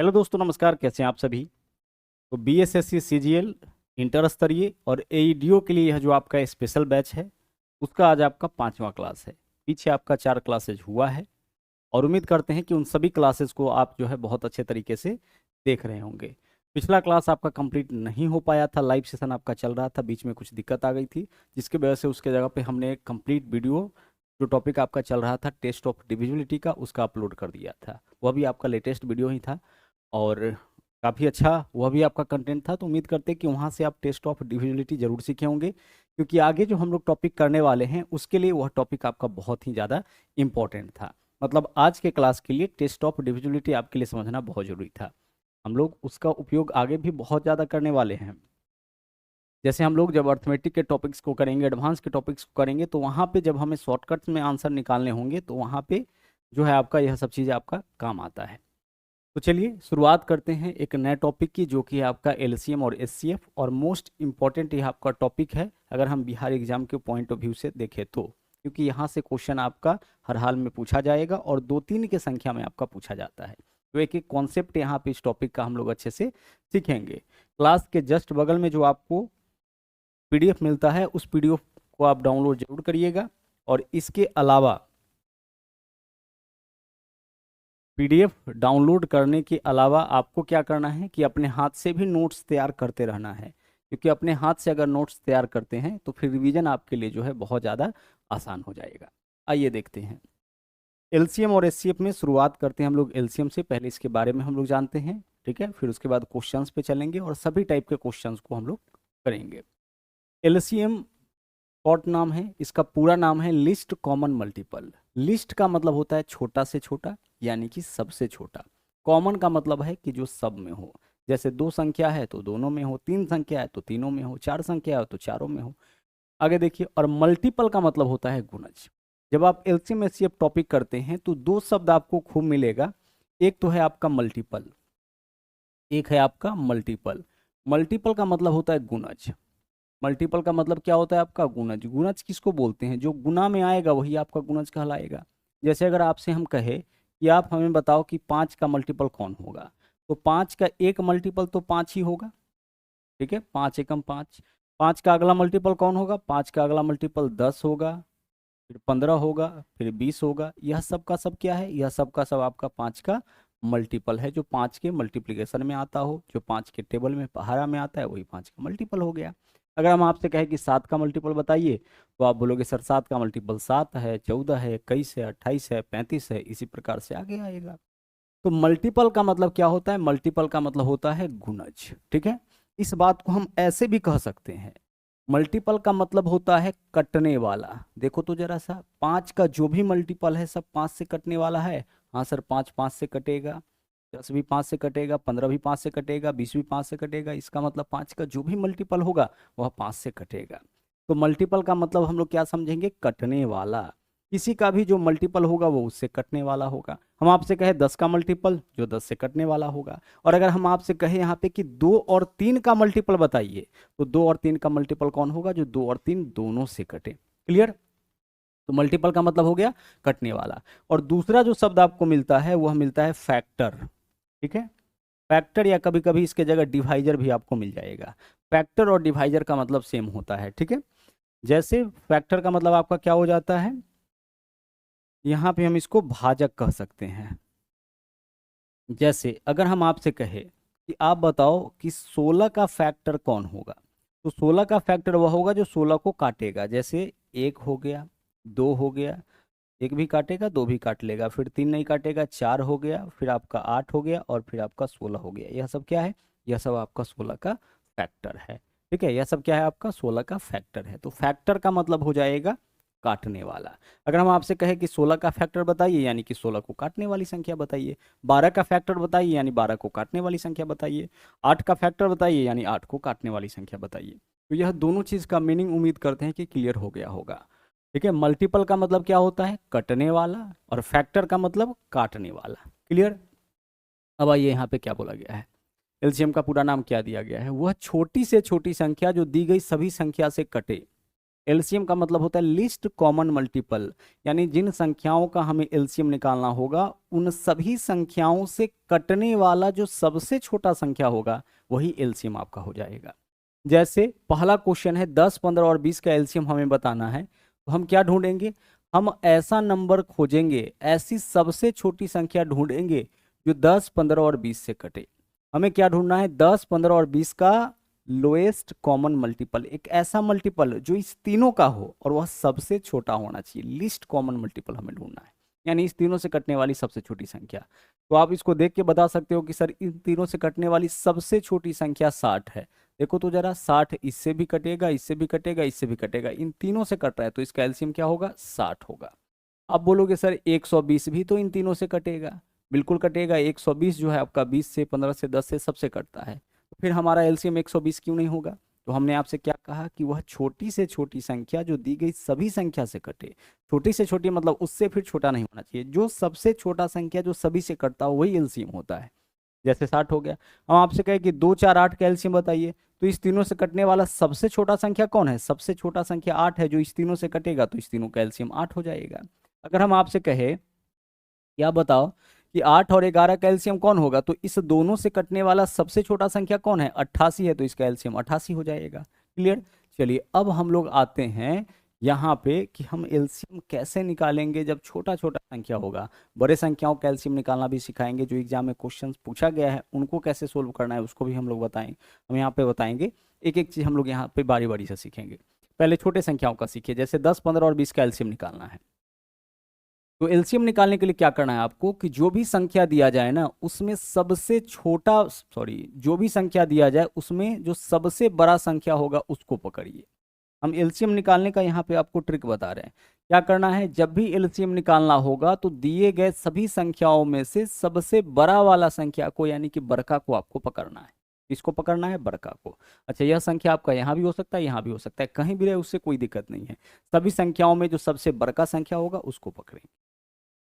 Hello दोस्तों, नमस्कार। कैसे हैं आप सभी। तो बीएसएससी सीजीएल इंटर स्तरीय और एईडीओ के लिए यह जो आपका स्पेशल बैच है उसका आज आपका 5वां क्लास है। पीछे आपका 4 क्लासेज हुआ है और उम्मीद करते हैं कि उन सभी क्लासेस को आप जो है बहुत अच्छे तरीके से देख रहे होंगे। पिछला क्लास आपका कंप्लीट नहीं हो पाया था, लाइव सेशन आपका चल रहा था, बीच में कुछ दिक्कत आ गई थी जिसकी वजह से उसके जगह पे हमने एक कंप्लीट वीडियो जो टॉपिक आपका चल रहा था टेस्ट ऑफ डिविजिबिलिटी का उसका अपलोड कर दिया था। वह भी आपका लेटेस्ट वीडियो ही था और काफ़ी अच्छा वह भी आपका कंटेंट था। तो उम्मीद करते हैं कि वहाँ से आप टेस्ट ऑफ डिविजिबिलिटी जरूर सीखे होंगे, क्योंकि आगे जो हम लोग टॉपिक करने वाले हैं उसके लिए वह टॉपिक आपका बहुत ही ज़्यादा इंपॉर्टेंट था। मतलब आज के क्लास के लिए टेस्ट ऑफ डिविजिबिलिटी आपके लिए समझना बहुत ज़रूरी था। हम लोग उसका उपयोग आगे भी बहुत ज़्यादा करने वाले हैं। जैसे हम लोग जब अर्थमेटिक के टॉपिक्स को करेंगे, एडवांस के टॉपिक्स को करेंगे, तो वहाँ पे जब हमें शॉर्टकट्स में आंसर निकालने होंगे तो वहाँ पे जो है आपका यह सब चीज़ें आपका काम आता है। तो चलिए शुरुआत करते हैं एक नए टॉपिक की, जो कि है आपका एलसीएम और एचसीएफ, और मोस्ट इंपॉर्टेंट यह आपका टॉपिक है अगर हम बिहार एग्जाम के पॉइंट ऑफ व्यू से देखें तो, क्योंकि यहाँ से क्वेश्चन आपका हर हाल में पूछा जाएगा और 2-3 की संख्या में आपका पूछा जाता है। तो एक एक कॉन्सेप्ट यहाँ पे इस टॉपिक का हम लोग अच्छे से सीखेंगे। क्लास के जस्ट बगल में जो आपको पीडीएफ मिलता है उस पीडीएफ को आप डाउनलोड जरूर करिएगा। और इसके अलावा पीडीएफ डाउनलोड करने के अलावा आपको क्या करना है कि अपने हाथ से भी नोट्स तैयार करते रहना है, क्योंकि अपने हाथ से अगर नोट्स तैयार करते हैं तो फिर रिवीजन आपके लिए जो है बहुत ज़्यादा आसान हो जाएगा। आइए देखते हैं एलसीएम और एचसीएफ में। शुरुआत करते हैं हम लोग एलसीएम से। पहले इसके बारे में हम लोग जानते हैं, ठीक है, फिर उसके बाद क्वेश्चंस पे चलेंगे और सभी टाइप के क्वेश्चंस को हम लोग करेंगे। एलसीएम शॉर्ट नाम है, इसका पूरा नाम है लिस्ट कॉमन मल्टीपल। लिस्ट का मतलब होता है छोटा से छोटा, यानी कि सबसे छोटा। कॉमन का मतलब है कि जो सब में हो, जैसे 2 संख्या है तो दोनों में हो, 3 संख्या है तो तीनों में हो, 4 संख्या है तो चारों में हो। आगे देखिए, और मल्टीपल का मतलब होता है गुणज। जब आप एलसीएम एचसीएफ टॉपिक करते हैं तो 2 शब्द आपको खूब मिलेगा। एक तो है आपका मल्टीपल, एक है आपका मल्टीपल। मल्टीपल का मतलब होता है गुणज। मल्टीपल का मतलब क्या होता है आपका गुणज। गुणज किसको बोलते हैं, जो गुना में आएगा वही आपका गुणज कहलाएगा। जैसे अगर आपसे हम कहे कि आप हमें बताओ कि 5 का मल्टीपल कौन होगा, तो 5 का एक मल्टीपल तो 5 ही होगा, ठीक है, 5 एकम 5। 5 का अगला मल्टीपल कौन होगा, 5 का अगला मल्टीपल 10 होगा, फिर 15 होगा, फिर 20 होगा। यह सब का सब क्या है, यह सब का सब आपका 5 का मल्टीपल है, जो 5 के मल्टीप्लिकेशन में आता हो, जो 5 के टेबल में पहाड़ा में आता है वही 5 का मल्टीपल हो गया। अगर हम आपसे कहें कि 7 का मल्टीपल बताइए, तो आप बोलोगे सर 7 का मल्टीपल 7 है, 14 है, 21 है, 28 है, 35 है, इसी प्रकार से आगे आएगा। तो मल्टीपल का मतलब क्या होता है, मल्टीपल का मतलब होता है गुणज, ठीक है। इस बात को हम ऐसे भी कह सकते हैं, मल्टीपल का मतलब होता है कटने वाला। देखो तो जरा सा, 5 का जो भी मल्टीपल है सब 5 से कटने वाला है। हाँ सर, 5 5 से कटेगा, 10 भी 5 से कटेगा, 15 भी 5 से कटेगा, 20 भी 5 से कटेगा। इसका मतलब 5 का जो भी मल्टीपल होगा वह 5 से कटेगा। तो मल्टीपल का मतलब हम लोग क्या समझेंगे, कटने वाला। किसी का भी जो मल्टीपल होगा वो उससे कटने वाला होगा। हम आपसे कहे 10 का मल्टीपल, जो 10 से कटने वाला होगा। और अगर हम आपसे कहे यहाँ पे कि 2 और 3 का मल्टीपल बताइए, तो 2 और 3 का मल्टीपल कौन होगा, जो 2 और 3 दोनों से कटे। क्लियर। तो मल्टीपल का मतलब हो गया कटने वाला। और दूसरा जो शब्द आपको मिलता है वह मिलता है फैक्टर, ठीक है। फैक्टर या कभी कभी इसके जगह डिवाइजर भी आपको मिल जाएगा। फैक्टर और डिवाइजर का मतलब सेम होता है, ठीक है। जैसे फैक्टर का मतलब आपका क्या हो जाता है, यहाँ पे हम इसको भाजक कह सकते हैं। जैसे अगर हम आपसे कहे कि आप बताओ कि 16 का फैक्टर कौन होगा, तो 16 का फैक्टर वह होगा जो 16 को काटेगा। जैसे 1 हो गया, 2 हो गया, 1 भी काटेगा 2 भी काट लेगा, फिर 3 नहीं काटेगा, 4 हो गया, फिर आपका 8 हो गया, और फिर आपका 16 हो गया। यह सब क्या है, यह सब आपका 16 का फैक्टर है, ठीक है। यह सब क्या है, आपका 16 का फैक्टर है। तो फैक्टर का मतलब हो जाएगा काटने वाला। अगर हम आपसे कहें कि 16 का फैक्टर बताइए, यानी कि 16 को काटने वाली संख्या बताइए। 12 का फैक्टर बताइए, यानी 12 को काटने वाली संख्या बताइए। 8 का फैक्टर बताइए, यानी 8 को काटने वाली संख्या बताइए। तो यह दोनों चीज़ का मीनिंग उम्मीद करते हैं कि क्लियर हो गया होगा, ठीक है। मल्टीपल का मतलब क्या होता है, कटने वाला, और फैक्टर का मतलब काटने वाला। क्लियर। अब आइए यहाँ पे क्या बोला गया है, एलसीएम का पूरा नाम क्या दिया गया है, वह छोटी से छोटी संख्या जो दी गई सभी संख्या से कटे। एलसीएम का मतलब होता है लिस्ट कॉमन मल्टीपल, यानी जिन संख्याओं का हमें एलसीएम निकालना होगा उन सभी संख्याओं से कटने वाला जो सबसे छोटा संख्या होगा वही एलसीएम आपका हो जाएगा। जैसे पहला क्वेश्चन है 10, 15 और 20 का एलसीएम हमें बताना है, तो हम क्या ढूंढेंगे, हम ऐसा नंबर खोजेंगे, ऐसी सबसे छोटी संख्या ढूंढेंगे जो 10, 15 और 20 से कटे। हमें क्या ढूंढना है, 10, 15 और 20 का लोएस्ट कॉमन मल्टीपल, एक ऐसा मल्टीपल जो इस तीनों का हो और वह सबसे छोटा होना चाहिए, लीस्ट कॉमन मल्टीपल हमें ढूंढना है, यानी इस तीनों से कटने वाली सबसे छोटी संख्या। तो आप इसको देख के बता सकते हो कि सर इन तीनों से कटने वाली सबसे छोटी संख्या 60 है। देखो तो जरा, 60 इससे भी कटेगा, इससे भी कटेगा, इससे भी कटेगा, इन तीनों से कट रहा है, तो इसका एलसीएम क्या होगा, 60 होगा। अब बोलोगे सर 120 भी तो इन तीनों से कटेगा, बिल्कुल कटेगा, 120 जो है आपका 20 से, 15 से, 10 से सबसे कटता है, तो फिर हमारा एलसीएम 120 क्यों नहीं होगा। तो हमने आपसे क्या कहा कि वह छोटी से छोटी संख्या जो दी गई सभी संख्या से कटे, छोटी से छोटी मतलब उससे फिर छोटा नहीं होना चाहिए, जो सबसे छोटा संख्या जो सभी से कटता हो वही एलसीएम होता है। जैसे 60 हो गया। हम आपसे कहे कि 2, 4, 8 का एलसीएम बताइए, तो इस तीनों से कटने वाला सबसे छोटा संख्या कौन है, सबसे छोटा संख्या 8 है, जो इस तीनों से कटेगा, तो इस तीनों का एलसीएम 8 हो जाएगा। अगर हम आपसे कहे क्या बताओ कि 8 और 11 का एलसीएम कौन होगा, तो इस दोनों से कटने वाला सबसे छोटा संख्या कौन है, 88 है, तो इसका एलसीएम 88 हो जाएगा। क्लियर। चलिए अब हम लोग आते हैं यहाँ पे कि हम एलसीएम कैसे निकालेंगे जब छोटा छोटा संख्या होगा। बड़े संख्याओं का एलसीएम निकालना भी सिखाएंगे, जो एग्जाम में क्वेश्चंस पूछा गया है उनको कैसे सोल्व करना है उसको भी हम लोग बताएं, हम यहाँ पे बताएंगे। एक एक चीज हम लोग यहाँ पे बारी बारी से सीखेंगे। पहले छोटे संख्याओं का सीखिए, जैसे 10, 15 और 20 का एलसीएम निकालना है। तो एलसीएम निकालने के लिए क्या करना है आपको कि जो भी संख्या दिया जाए ना उसमें सबसे छोटा, सॉरी, जो भी संख्या दिया जाए उसमें जो सबसे बड़ा संख्या होगा उसको पकड़िए। हम एलसीएम निकालने का यहाँ पे आपको ट्रिक बता रहे हैं। क्या करना है, जब भी एलसीएम निकालना होगा तो दिए गए सभी संख्याओं में से सबसे बड़ा वाला संख्या को, यानी कि बड़का को आपको पकड़ना है। इसको पकड़ना है, बड़का को। अच्छा, यह संख्या आपका यहाँ भी हो सकता है, यहाँ भी हो सकता है, कहीं भी रहे उससे कोई दिक्कत नहीं है। सभी संख्याओं में जो सबसे बड़का संख्या होगा उसको पकड़ेंगे,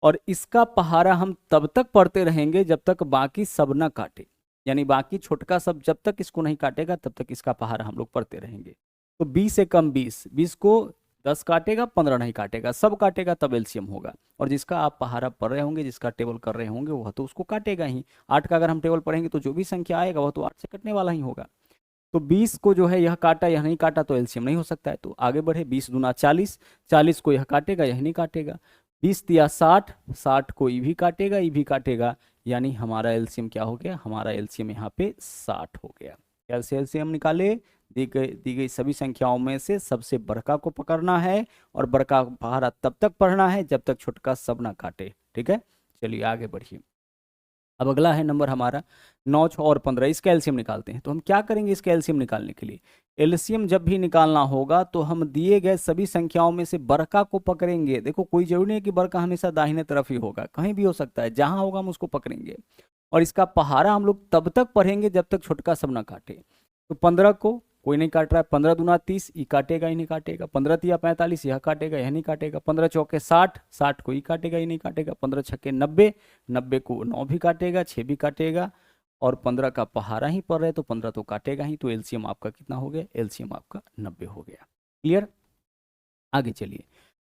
और इसका पहाड़ा हम तब तक पढ़ते रहेंगे जब तक बाकी सब ना काटे, यानी बाकी छोटका सब जब तक इसको नहीं काटेगा तब तक इसका पहाड़ा हम लोग पढ़ते रहेंगे। तो 20 से कम 20, 20 को 10 काटेगा, 15 नहीं काटेगा, सब काटेगा तब एलसीएम होगा। और जिसका आप पहाड़ा पढ़ रहे होंगे, जिसका टेबल कर रहे होंगे, वह तो उसको काटेगा ही। 8 का अगर हम टेबल पढ़ेंगे तो जो भी संख्या आएगा वह तो 8 से कटने वाला ही होगा। तो 20 को जो है यह काटा, यह नहीं काटा, तो एलसीएम नहीं हो सकता है। तो आगे बढ़े, 20 दूना 40, 40 को यह काटेगा, यह नहीं काटेगा। 20 दिया 60, 60 को ई भी काटेगा, ई भी काटेगा, यानी हमारा एलसीएम क्या हो गया, हमारा एलसीएम यहाँ पे 60 हो गया। कैसे एलसीएम निकाले, दी गई सभी संख्याओं में से सबसे बड़का को पकड़ना है और बड़का पहाड़ा तब तक पढ़ना है जब तक छोटका सब ना काटे। ठीक है, चलिए आगे बढ़िए। अब अगला है नंबर हमारा 9, 6 और 15, इसका एलसीएम निकालते हैं। तो हम क्या करेंगे इसका एलसीएम निकालने के लिए, एलसीएम जब भी निकालना होगा तो हम दिए गए सभी संख्याओं में से बड़का को पकड़ेंगे। देखो कोई जरूरी नहीं है कि बड़का हमेशा दाहिने तरफ ही होगा, कहीं भी हो सकता है, जहां होगा हम उसको पकड़ेंगे। और इसका पहाड़ा हम लोग तब तक पढ़ेंगे जब तक छोटका सब ना काटे। तो 15 को कोई नहीं काट रहा है, 15 दूना 30, ई काटेगा ही नहीं काटेगा, 15 तिया 45, यह काटेगा, यह नहीं काटेगा, 15 चौके 60, 60 को ई काटेगा ही नहीं काटेगा, 15 छक्के 90, 90 को 9 भी काटेगा, 6 भी काटेगा, और 15 का पहाड़ा ही पड़ रहा है तो 15 तो काटेगा ही। तो एलसीएम आपका कितना हो गया, एलसीएम आपका 90 हो गया। क्लियर। आगे चलिए,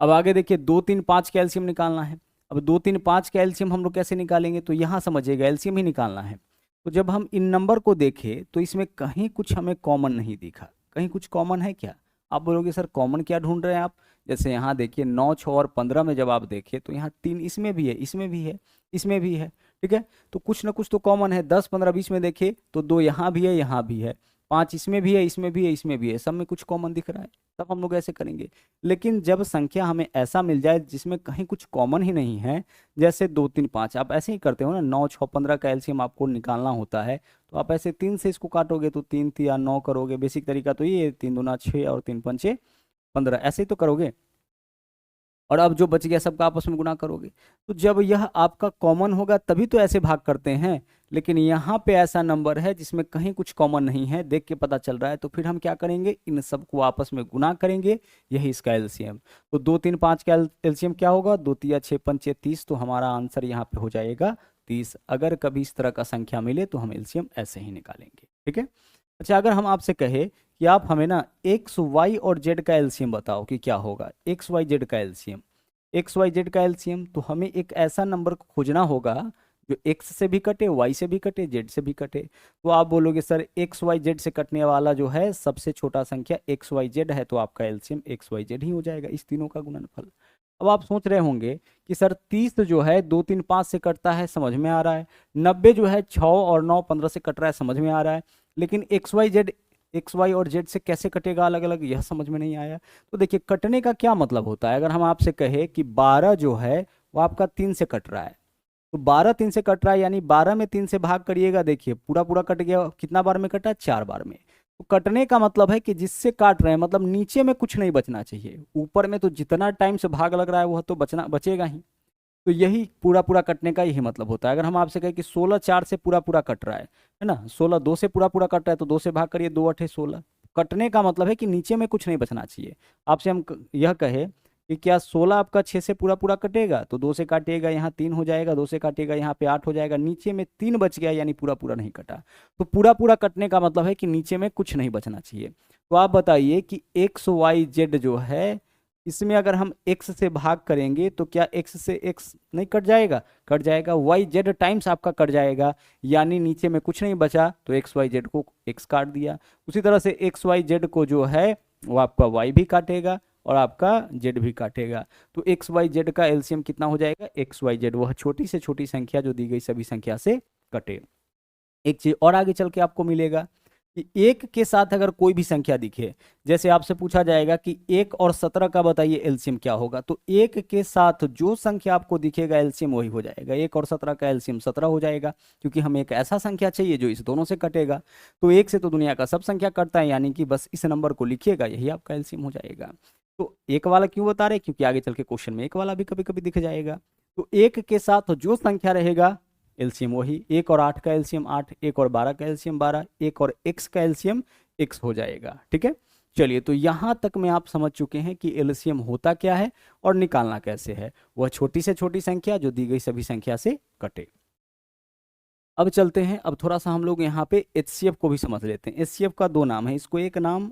अब आगे देखिए 2, 3, 5 का एलसीएम निकालना है। अब 2, 3, 5 का एलसीएम हम लोग कैसे निकालेंगे, तो यहाँ समझिएगा, एलसीएम ही निकालना है। तो जब हम इन नंबर को देखें तो इसमें कहीं कुछ हमें कॉमन नहीं दिखा, कहीं कुछ कॉमन है क्या। आप बोलोगे सर कॉमन क्या ढूंढ रहे हैं आप, जैसे यहाँ देखिए 9, 6 और 15 में जब आप देखिए तो यहाँ 3 इसमें भी है, इसमें भी है, इसमें भी है। ठीक है, तो कुछ ना कुछ तो कॉमन है। 10, 15, 20 में देखिए तो 2 यहाँ भी है, यहाँ भी है, 5 इसमें भी है, इसमें भी है, इसमें भी है, सब में कुछ कॉमन दिख रहा है, तब हम लोग ऐसे करेंगे। लेकिन जब संख्या हमें ऐसा मिल जाए जिसमें कहीं कुछ कॉमन ही नहीं है, जैसे 2, 3, 5, आप ऐसे ही करते हो ना, 9, 6, 15 का एलसीएम आपको निकालना होता है, तो आप ऐसे 3 से इसको काटोगे तो 3 या 9 करोगे। बेसिक तरीका तो ये 3 दूना 6 और 3 पंचे 15, ऐसे ही तो करोगे। और अब जो बच गया सबका आपस में गुणा करोगे। तो जब यह आपका कॉमन होगा तभी तो ऐसे भाग करते हैं, लेकिन यहाँ पे ऐसा नंबर है जिसमें कहीं कुछ कॉमन नहीं है, देख के पता चल रहा है, तो फिर हम क्या करेंगे, इन सबको आपस में गुणा करेंगे, यही इसका एलसीएम। तो 2, 3, 5 का एलसीएम क्या होगा, 2 तिया 6 पंचे 30, तो हमारा आंसर यहाँ पे हो जाएगा 30। अगर कभी इस तरह का संख्या मिले तो हम एलसीएम ऐसे ही निकालेंगे। ठीक है, अच्छा, अगर हम आपसे कहे कि आप हमें ना एक्स वाई और जेड का एलसीएम बताओ कि क्या होगा, एक्स वाई जेड का एलसीएम, एक्स वाई जेड का एलसीएम, तो हमें एक ऐसा नंबर को खोजना होगा जो एक्स से भी कटे, वाई से भी कटे, जेड से भी कटे। तो आप बोलोगे सर एक्स वाई जेड से कटने वाला जो है सबसे छोटा संख्या एक्स वाई जेड है, तो आपका एलसीएम एक्स वाई जेड ही हो जाएगा, इस तीनों का गुणनफल। अब आप सोच रहे होंगे कि सर 30 जो है 2 3 5 से कटता है, समझ में आ रहा है, 90 जो है 6 और 9 15 से कट रहा है, समझ में आ रहा है, लेकिन X Y Z, X Y और जेड से कैसे कटेगा अलग अलग, यह समझ में नहीं आया। तो देखिए कटने का क्या मतलब होता है, अगर हम आपसे कहे कि 12 जो है वो आपका 3 से कट रहा है, तो 12 3 से कट रहा है, यानी 12 में 3 से भाग करिएगा, देखिए पूरा पूरा कट गया, कितना बार में कटा, 4 बार में। तो कटने का मतलब है कि जिससे काट रहे हैं मतलब नीचे में कुछ नहीं बचना चाहिए, ऊपर में तो जितना टाइम से भाग लग रहा है वह तो बचना बचेगा ही। तो यही पूरा पूरा कटने का यही मतलब होता है। अगर हम आपसे कहें कि 16 4 से पूरा पूरा कट रहा है ना, 16 2 से पूरा पूरा कट रहा है, तो 2 से भाग करिए, 2 8 16। कटने का मतलब है कि नीचे में कुछ नहीं बचना चाहिए। आपसे हम यह कहे कि क्या 16 आपका 6 से पूरा पूरा कटेगा, तो 2 से काटिएगा यहाँ 3 हो जाएगा, 2 से काटिएगा यहाँ पे 8 हो जाएगा, नीचे में 3 बच गया, यानी पूरा पूरा नहीं कटा। तो पूरा पूरा कटने का मतलब है कि नीचे में कुछ नहीं बचना चाहिए। तो आप बताइए कि एक्स वाई जेड जो है, इसमें अगर हम x से भाग करेंगे तो क्या x से x नहीं कट जाएगा, कट जाएगा, y z टाइम्स आपका कट जाएगा, यानी नीचे में कुछ नहीं बचा, तो x y z को x काट दिया। उसी तरह से x y z को जो है वो आपका y भी काटेगा और आपका z भी काटेगा। तो x y z का एलसीएम कितना हो जाएगा, x y z, वह छोटी से छोटी संख्या जो दी गई सभी संख्या से कटे। एक चीज और आगे चल के आपको मिलेगा कि एक के साथ अगर कोई भी संख्या दिखे, जैसे आपसे पूछा जाएगा कि 1 और 17 का बताइए एलसीएम क्या होगा, तो एक के साथ जो संख्या आपको दिखेगा एलसीएम वही हो जाएगा, 1 और 17 का एलसीएम 17 हो जाएगा, क्योंकि हमें एक ऐसा संख्या चाहिए जो इस दोनों से कटेगा। तो एक से तो दुनिया का सब संख्या कटता है, यानी कि बस इस नंबर को लिखिएगा, यही आपका एलसीएम हो जाएगा। तो एक वाला क्यों बता रहे, क्योंकि आगे चल के क्वेश्चन में एक वाला भी कभी कभी दिख जाएगा। तो एक के साथ जो संख्या रहेगा एलसीएम वही, 1 और 8 का एलसीएम 8, 1 और 12 का एलसीएम 12, 1 और x का एलसीएम x हो जाएगा। ठीक है, चलिए तो यहां तक में आप समझ चुके हैं कि एलसीएम होता क्या है और निकालना कैसे है, वह छोटी से छोटी संख्या जो दी गई सभी संख्या से कटे। अब चलते हैं, अब थोड़ा सा हम लोग यहाँ पे एचसीएफ को भी समझ लेते हैं। एचसीएफ का दो नाम है, इसको एक नाम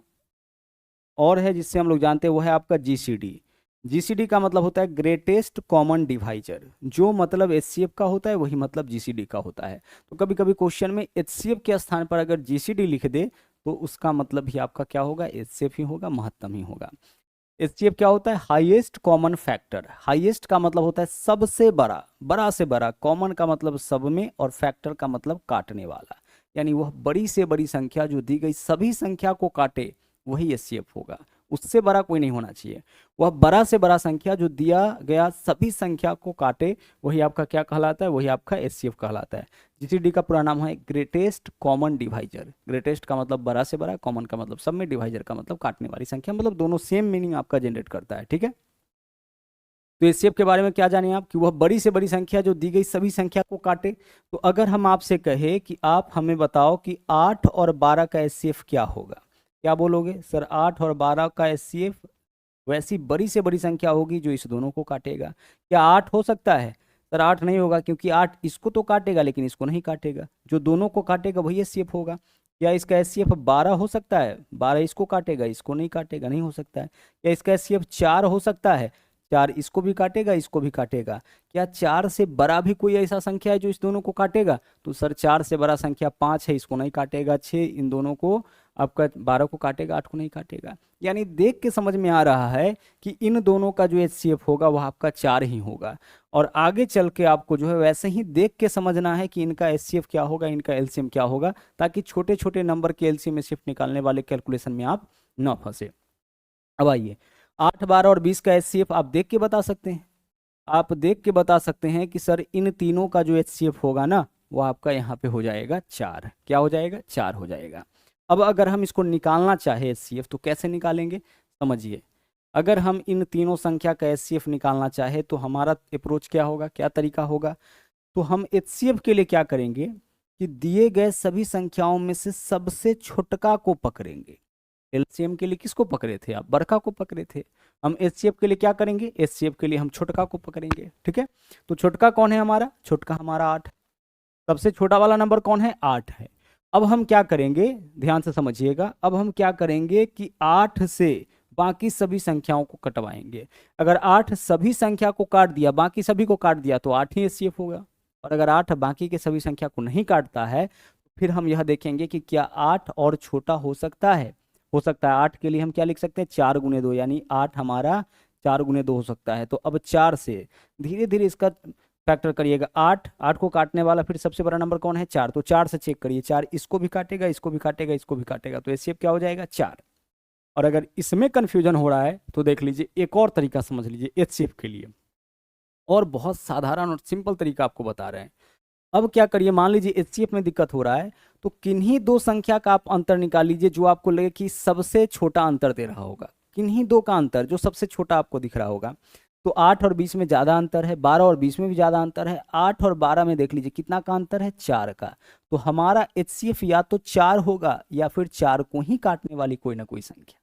और है जिससे हम लोग जानते हैं, वो है आपका जीसीडी। जीसीडी का मतलब होता है ग्रेटेस्ट कॉमन डिवाइजर, जो मतलब एचसीएफ का होता है वही मतलब जीसीडी का होता है। तो कभी कभी क्वेश्चन में एचसीएफ के स्थान पर अगर जीसीडी लिख दे तो उसका मतलब भी आपका क्या होगा, एचसीएफ ही होगा, महत्तम ही होगा। एचसीएफ क्या होता है, हाईएस्ट कॉमन फैक्टर। हाईएस्ट का मतलब होता है सबसे बड़ा, बड़ा से बड़ा, कॉमन का मतलब सब में, और फैक्टर का मतलब काटने वाला, यानी वह बड़ी से बड़ी संख्या जो दी गई सभी संख्या को काटे वही एचसीएफ होगा, उससे बड़ा कोई नहीं होना चाहिए। वह बड़ा से बड़ा संख्या जो दिया गया सभी संख्या को काटे वही आपका क्या कहलाता है, वही आपका एचसीएफ कहलाता है। जीसीडी का पूरा नाम है ग्रेटेस्ट कॉमन डिवाइजर। ग्रेटेस्ट का मतलब बड़ा से बड़ा, कॉमन का मतलब सब में, डिवाइजर का मतलब काटने वाली संख्या, मतलब दोनों सेम मीनिंग आपका जनरेट करता है। ठीक है, तो एचसीएफ के बारे में क्या जाने आप, कि वह बड़ी से बड़ी संख्या जो दी गई सभी संख्या को काटे। तो अगर हम आपसे कहे कि आप हमें बताओ कि 8 और 12 का एचसीएफ क्या होगा, क्या बोलोगे, सर 8 और 12 का एचसीएफ वैसी बड़ी से बड़ी संख्या होगी जो इस दोनों को काटेगा। क्या 8 हो सकता है, सर 8 नहीं होगा, क्योंकि 8 इसको तो काटेगा लेकिन इसको नहीं काटेगा, जो दोनों को काटेगा वही एचसीएफ होगा। क्या इसका एचसीएफ 12 हो सकता है, 12 इसको काटेगा इसको नहीं काटेगा, नहीं हो सकता है। क्या इसका एचसीएफ 4 हो सकता है, 4 इसको भी काटेगा इसको भी काटेगा। क्या 4 से बड़ा भी कोई ऐसा संख्या है जो इस दोनों को काटेगा, तो सर 4 से बड़ा संख्या 5 है, इसको नहीं काटेगा, 6 इन दोनों को आपका 12 को काटेगा, 8 को नहीं काटेगा। यानी देख के समझ में आ रहा है कि इन दोनों का जो एचसीएफ होगा वह आपका 4 ही होगा, और आगे चल के आपको जो है वैसे ही देख के समझना है कि इनका एचसीएफ क्या होगा, इनका एलसीएम क्या होगा, ताकि छोटे छोटे नंबर के एलसीएम एचसीएफ निकालने वाले कैलकुलेशन में आप न फंसे। अब आइए, 8 12 और 20 का एचसीएफ आप देख के बता सकते हैं, आप देख के बता सकते हैं कि सर इन तीनों का जो एचसीएफ होगा ना वो आपका यहाँ पे हो जाएगा 4। क्या हो जाएगा, 4 हो जाएगा। अब अगर हम इसको निकालना चाहे एचसीएफ तो कैसे निकालेंगे, समझिए। अगर हम इन तीनों संख्या का एचसीएफ निकालना चाहे तो हमारा अप्रोच क्या होगा, क्या तरीका होगा, तो हम एचसीएफ के लिए क्या करेंगे कि दिए गए सभी संख्याओं में से सबसे छोटका को पकड़ेंगे। एलसीएम के लिए किसको पकड़े थे आप, बड़का को पकड़े थे, हम एचसीएफ के लिए क्या करेंगे, एचसीएफ के लिए हम छोटका को पकड़ेंगे। ठीक है, तो छोटका कौन है हमारा, छोटका हमारा 8, सबसे छोटा वाला नंबर कौन है, 8 है। अब हम क्या करेंगे, ध्यान से समझिएगा, अब हम क्या करेंगे कि 8 से बाकी सभी संख्याओं को कटवाएंगे। अगर 8 सभी संख्या को काट दिया, बाकी सभी को काट दिया, तो 8 ही एचसीएफ होगा। और अगर 8 बाकी के सभी संख्या को नहीं काटता है, तो फिर हम यह देखेंगे कि क्या 8 और छोटा हो सकता है। हो सकता है। 8 के लिए हम क्या लिख सकते हैं, 4 गुने 2, यानी 8 हमारा 4 गुने 2 हो सकता है। तो अब 4 से धीरे धीरे इसका फैक्टर करिएगा। 8, 8 को काटने वाला फिर सबसे बड़ा नंबर कौन है, 4। तो 4 से चेक करिए, 4 इसको भी काटेगा, इसको भी काटेगा, इसको भी काटेगा, तो एचसीएफ क्या हो जाएगा, 4। और अगर इसमें कंफ्यूजन हो रहा है तो देख लीजिए, एक और तरीका समझ लीजिए एचसीएफ के लिए, और बहुत साधारण और सिंपल तरीका आपको बता रहे हैं। अब क्या करिए, मान लीजिए एचसीएफ में दिक्कत हो रहा है, तो किन्हीं दो संख्या का आप अंतर निकाल लीजिए जो आपको लगे कि सबसे छोटा अंतर दे रहा होगा। किन्हीं दो का अंतर जो सबसे छोटा आपको दिख रहा होगा। तो 8 और 20 में ज़्यादा अंतर है, 12 और 20 में भी ज़्यादा अंतर है, 8 और 12 में देख लीजिए कितना का अंतर है, 4 का। तो हमारा एचसीएफ या तो 4 होगा या फिर 4 को ही काटने वाली कोई ना कोई संख्या।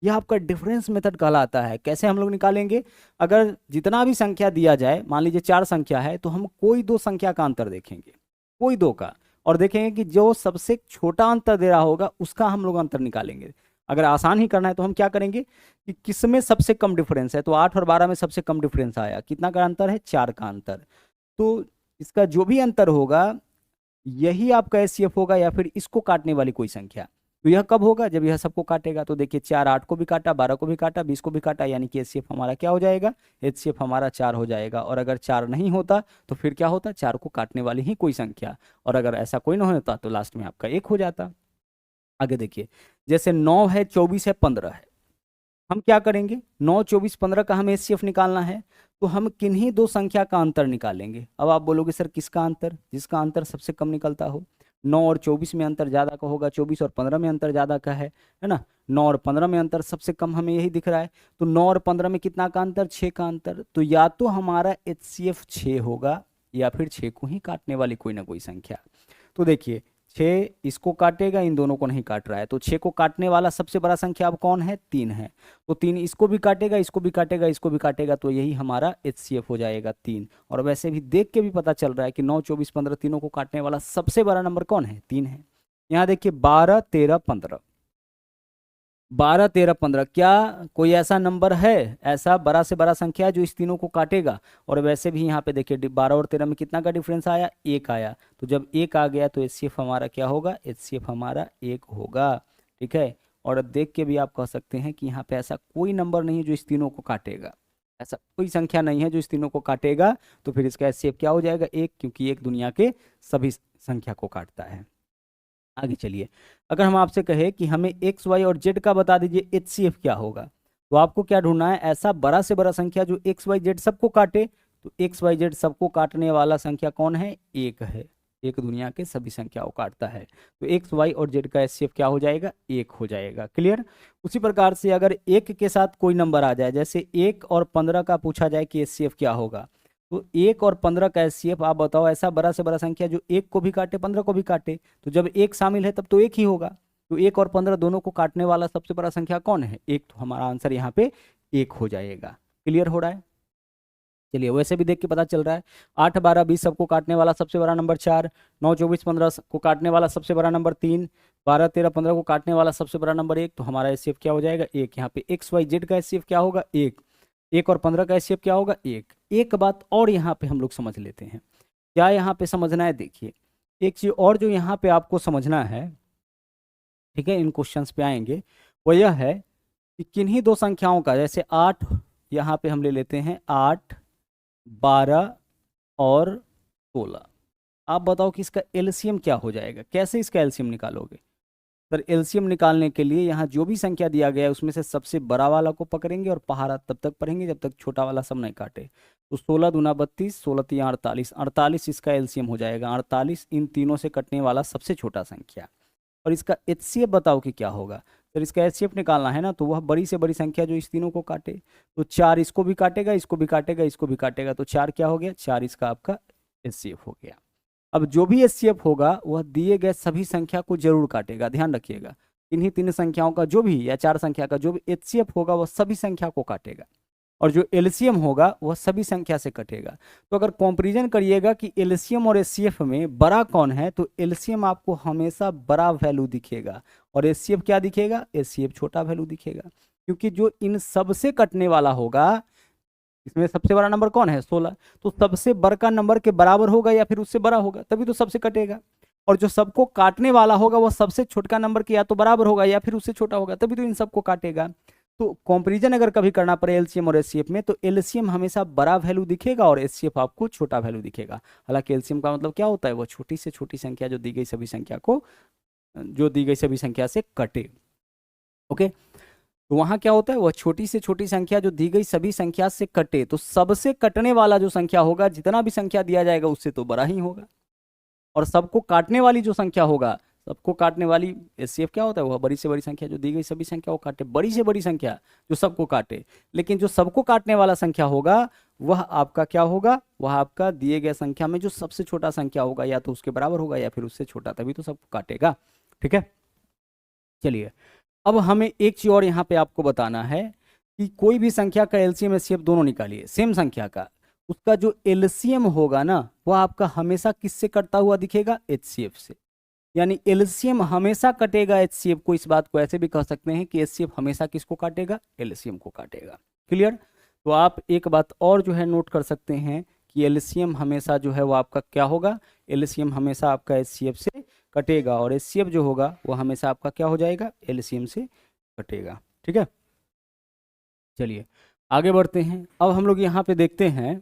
यह आपका डिफरेंस मेथड कहलाता है। कैसे हम लोग निकालेंगे, अगर जितना भी संख्या दिया जाए, मान लीजिए 4 संख्या है, तो हम कोई दो संख्या का अंतर देखेंगे, कोई दो का, और देखेंगे कि जो सबसे छोटा अंतर दे रहा होगा उसका हम लोग अंतर निकालेंगे। अगर आसान ही करना है तो हम क्या करेंगे कि किसमें सबसे कम डिफरेंस है, तो 8 और 12 में सबसे कम डिफरेंस आया, कितना का अंतर है, 4 का अंतर। तो इसका जो भी अंतर होगा यही आपका एचसीएफ होगा, या फिर इसको काटने वाली कोई संख्या। तो यह कब होगा, जब यह सबको काटेगा। तो देखिए 4 8 को भी काटा, 12 को भी काटा, 20 को भी काटा, यानी कि एचसीएफ हमारा क्या हो जाएगा, एचसीएफ हमारा 4 हो जाएगा। और अगर 4 नहीं होता तो फिर क्या होता, 4 को काटने वाली ही कोई संख्या। और अगर ऐसा कोई नहीं होता तो लास्ट में आपका 1 हो जाता। आगे देखिए, जैसे 9 है, 24 है, 15 है, हम क्या करेंगे, 9 24 15 का हमें एचसीएफ निकालना है, तो हम किन्हीं दो संख्या का अंतर निकालेंगे। अब आप बोलोगे सर किसका अंतर, जिसका अंतर सबसे कम निकलता हो। 9 और 24 में अंतर ज़्यादा का होगा, 24 और 15 में अंतर ज़्यादा का है ना। 9 और 15 में अंतर सबसे कम हमें यही दिख रहा है। तो 9 और 15 में कितना का अंतर, 6 का अंतर। तो या तो हमारा एचसीएफ 6 होगा या फिर 6 को ही काटने वाली कोई ना कोई संख्या। तो देखिए 6 इसको काटेगा, इन दोनों को नहीं काट रहा है, तो 6 को काटने वाला सबसे बड़ा संख्या अब कौन है, 3 है। तो 3 इसको भी काटेगा, इसको भी काटेगा, इसको भी काटेगा, तो यही हमारा एचसीएफ हो जाएगा 3। और वैसे भी देख के भी पता चल रहा है कि 9 24 15 तीनों को काटने वाला सबसे बड़ा नंबर कौन है, 3 है। यहाँ देखिए 12 13 15, 12 13 15, क्या कोई ऐसा नंबर है, ऐसा बड़ा से बड़ा संख्या है जो इस तीनों को काटेगा। और वैसे भी यहाँ पे देखिए 12 और 13 में कितना का डिफरेंस आया, 1 आया। तो जब 1 आ गया तो एचसीएफ हमारा क्या होगा, एचसीएफ हमारा 1 होगा। ठीक है। और देख के भी आप कह सकते हैं कि यहाँ पे ऐसा कोई नंबर नहीं है जो इस तीनों को काटेगा, ऐसा कोई संख्या नहीं है जो इस तीनों को काटेगा। तो फिर इसका एचसीएफ क्या हो जाएगा, 1, क्योंकि 1 दुनिया के सभी संख्या को काटता है। आगे चलिए, अगर हम आपसे कहे कि हमें एक्स वाई और जेड का बता दीजिए एचसीएफ क्या होगा, तो आपको क्या ढूंढना है, ऐसा बड़ा से बड़ा संख्या जो एक्स वाई जेड सबको काटे। तो एक्स वाई जेड सबको काटने वाला संख्या कौन है, 1 है। 1 दुनिया के सभी संख्याओं काटता है। तो एक्स वाई और जेड का एचसीएफ क्या हो जाएगा, 1 हो जाएगा। क्लियर। उसी प्रकार से अगर 1 के साथ कोई नंबर आ जाए, जैसे 1 और 15 का पूछा जाए कि एचसीएफ क्या होगा, तो 1 और 15 का एचसीएफ आप बताओ, ऐसा बड़ा से बड़ा संख्या जो 1 को भी काटे 15 को भी काटे। तो जब 1 शामिल है तब तो 1 ही होगा। तो 1 और 15 दोनों को काटने वाला सबसे बड़ा संख्या कौन है, 1। तो हमारा आंसर यहाँ पे 1 हो जाएगा। क्लियर हो रहा है। चलिए, वैसे भी देख के पता चल रहा है, 8 12 20 सबको काटने वाला सबसे बड़ा नंबर 4, 9 24 15 को काटने वाला सबसे बड़ा नंबर 3, 12 13 15 को काटने वाला सबसे बड़ा नंबर 1। तो हमारा एचसीएफ क्या हो जाएगा, 1। यहाँ पे एक्स वाई जेड का एचसीएफ क्या होगा, 1। 1 और 15 का एचसीएफ क्या होगा, 1। एक बात और यहाँ पे हम लोग समझ लेते हैं, क्या यहाँ पे समझना है, देखिए एक चीज और जो यहाँ पे आपको समझना है, ठीक है, इन क्वेश्चंस पे आएंगे, वो यह है कि किन्हीं दो संख्याओं का, जैसे 8 यहाँ पे हम ले लेते हैं, 8 12 और 16, आप बताओ कि इसका एलसीएम क्या हो जाएगा, कैसे इसका एलसीएम निकालोगे। सर एलसीएम निकालने के लिए यहाँ जो भी संख्या दिया गया है उसमें से सबसे बड़ा वाला को पकड़ेंगे और पहाड़ा तब तक पढ़ेंगे जब तक छोटा वाला सब नहीं काटे। तो 16 दूना 32, 16 तिया 48, 48 इसका एलसीएम हो जाएगा। 48 इन तीनों से कटने वाला सबसे छोटा संख्या। और इसका एचसीएफ बताओ कि क्या होगा। सर इसका एचसीएफ निकालना है ना, तो वह बड़ी से बड़ी संख्या जो इस तीनों को काटे। तो 4 इसको भी काटेगा, इसको भी काटेगा, इसको भी काटेगा, तो 4 क्या हो गया, 4 इसका आपका एचसीएफ हो गया। अब जो भी एचसीएफ होगा वह दिए गए सभी संख्या को जरूर काटेगा, ध्यान रखिएगा। इन्हीं तीन संख्याओं का जो भी, या 4 संख्या का जो भी एचसीएफ होगा वह सभी संख्या को काटेगा। और जो एलसीएम होगा वह सभी संख्या से कटेगा। तो अगर कंपैरिजन करिएगा कि एलसीएम और एचसीएफ में बड़ा कौन है, तो एलसीएम आपको हमेशा बड़ा वैल्यू दिखेगा और एचसीएफ क्या दिखेगा, एचसीएफ छोटा वैल्यू दिखेगा। क्योंकि जो इन सबसे कटने वाला होगा, इसमें सबसे बड़ा नंबर कौन है 16, तो सबसे बड़का नंबर के बराबर होगा या फिर उससे बड़ा होगा, तभी तो सबसे कटेगा। और जो सबको काटने वाला होगा वह सबसे छोटा नंबर के या तो बराबर होगा या फिर उससे छोटा होगा, तभी तो इन सबको काटेगा। तो कंपैरिजन अगर कभी करना पड़े एलसीएम और एचसीएफ में, तो एलसीएम हमेशा बड़ा वैल्यू दिखेगा और एचसीएफ आपको छोटा वैल्यू दिखेगा। हालांकि एलसीएम का मतलब क्या होता है, वो छोटी से छोटी संख्या जो दी गई सभी संख्या से कटे। ओके, तो वहां क्या होता है, वह छोटी से छोटी संख्या जो दी गई सभी संख्या से कटे, तो सबसे कटने वाला जो संख्या होगा, जितना भी संख्या दिया जाएगा उससे तो बड़ा ही होगा। और सबको काटने वाली जो संख्या होगा, सबको काटने वाली एचसीएफ क्या होता है, वह बड़ी से बड़ी संख्या जो दी गई सभी संख्या को काटे, बड़ी से बड़ी संख्या जो सबको काटे। लेकिन जो सबको काटने वाला संख्या होगा वह आपका क्या होगा, वह आपका दिए गए संख्या में जो सबसे छोटा संख्या होगा या तो उसके बराबर होगा या फिर उससे छोटा, तभी तो सबको काटेगा। ठीक है, चलिए अब हमें एक चीज और यहाँ पे आपको बताना है कि कोई भी संख्या का एलसीएम एचसीएफ दोनों निकालिए, सेम संख्या का, उसका जो एलसीएम होगा ना वह आपका हमेशा किससे कटता हुआ दिखेगा, एचसीएफ से। यानी एलसीएम हमेशा कटेगा एचसीएफ को। इस बात को ऐसे भी कह सकते हैं कि एचसीएफ हमेशा किसको काटेगा, एलसीएम को काटेगा। क्लियर? तो आप एक बात और जो है नोट कर सकते हैं कि एलसीएम हमेशा जो है वो आपका क्या होगा, एलसीएम हमेशा आपका एचसीएफ से कटेगा और एचसीएफ जो होगा वो हमेशा आपका क्या हो जाएगा, एलसीएम से कटेगा। ठीक है, चलिए आगे बढ़ते हैं। अब हम लोग यहाँ पे देखते हैं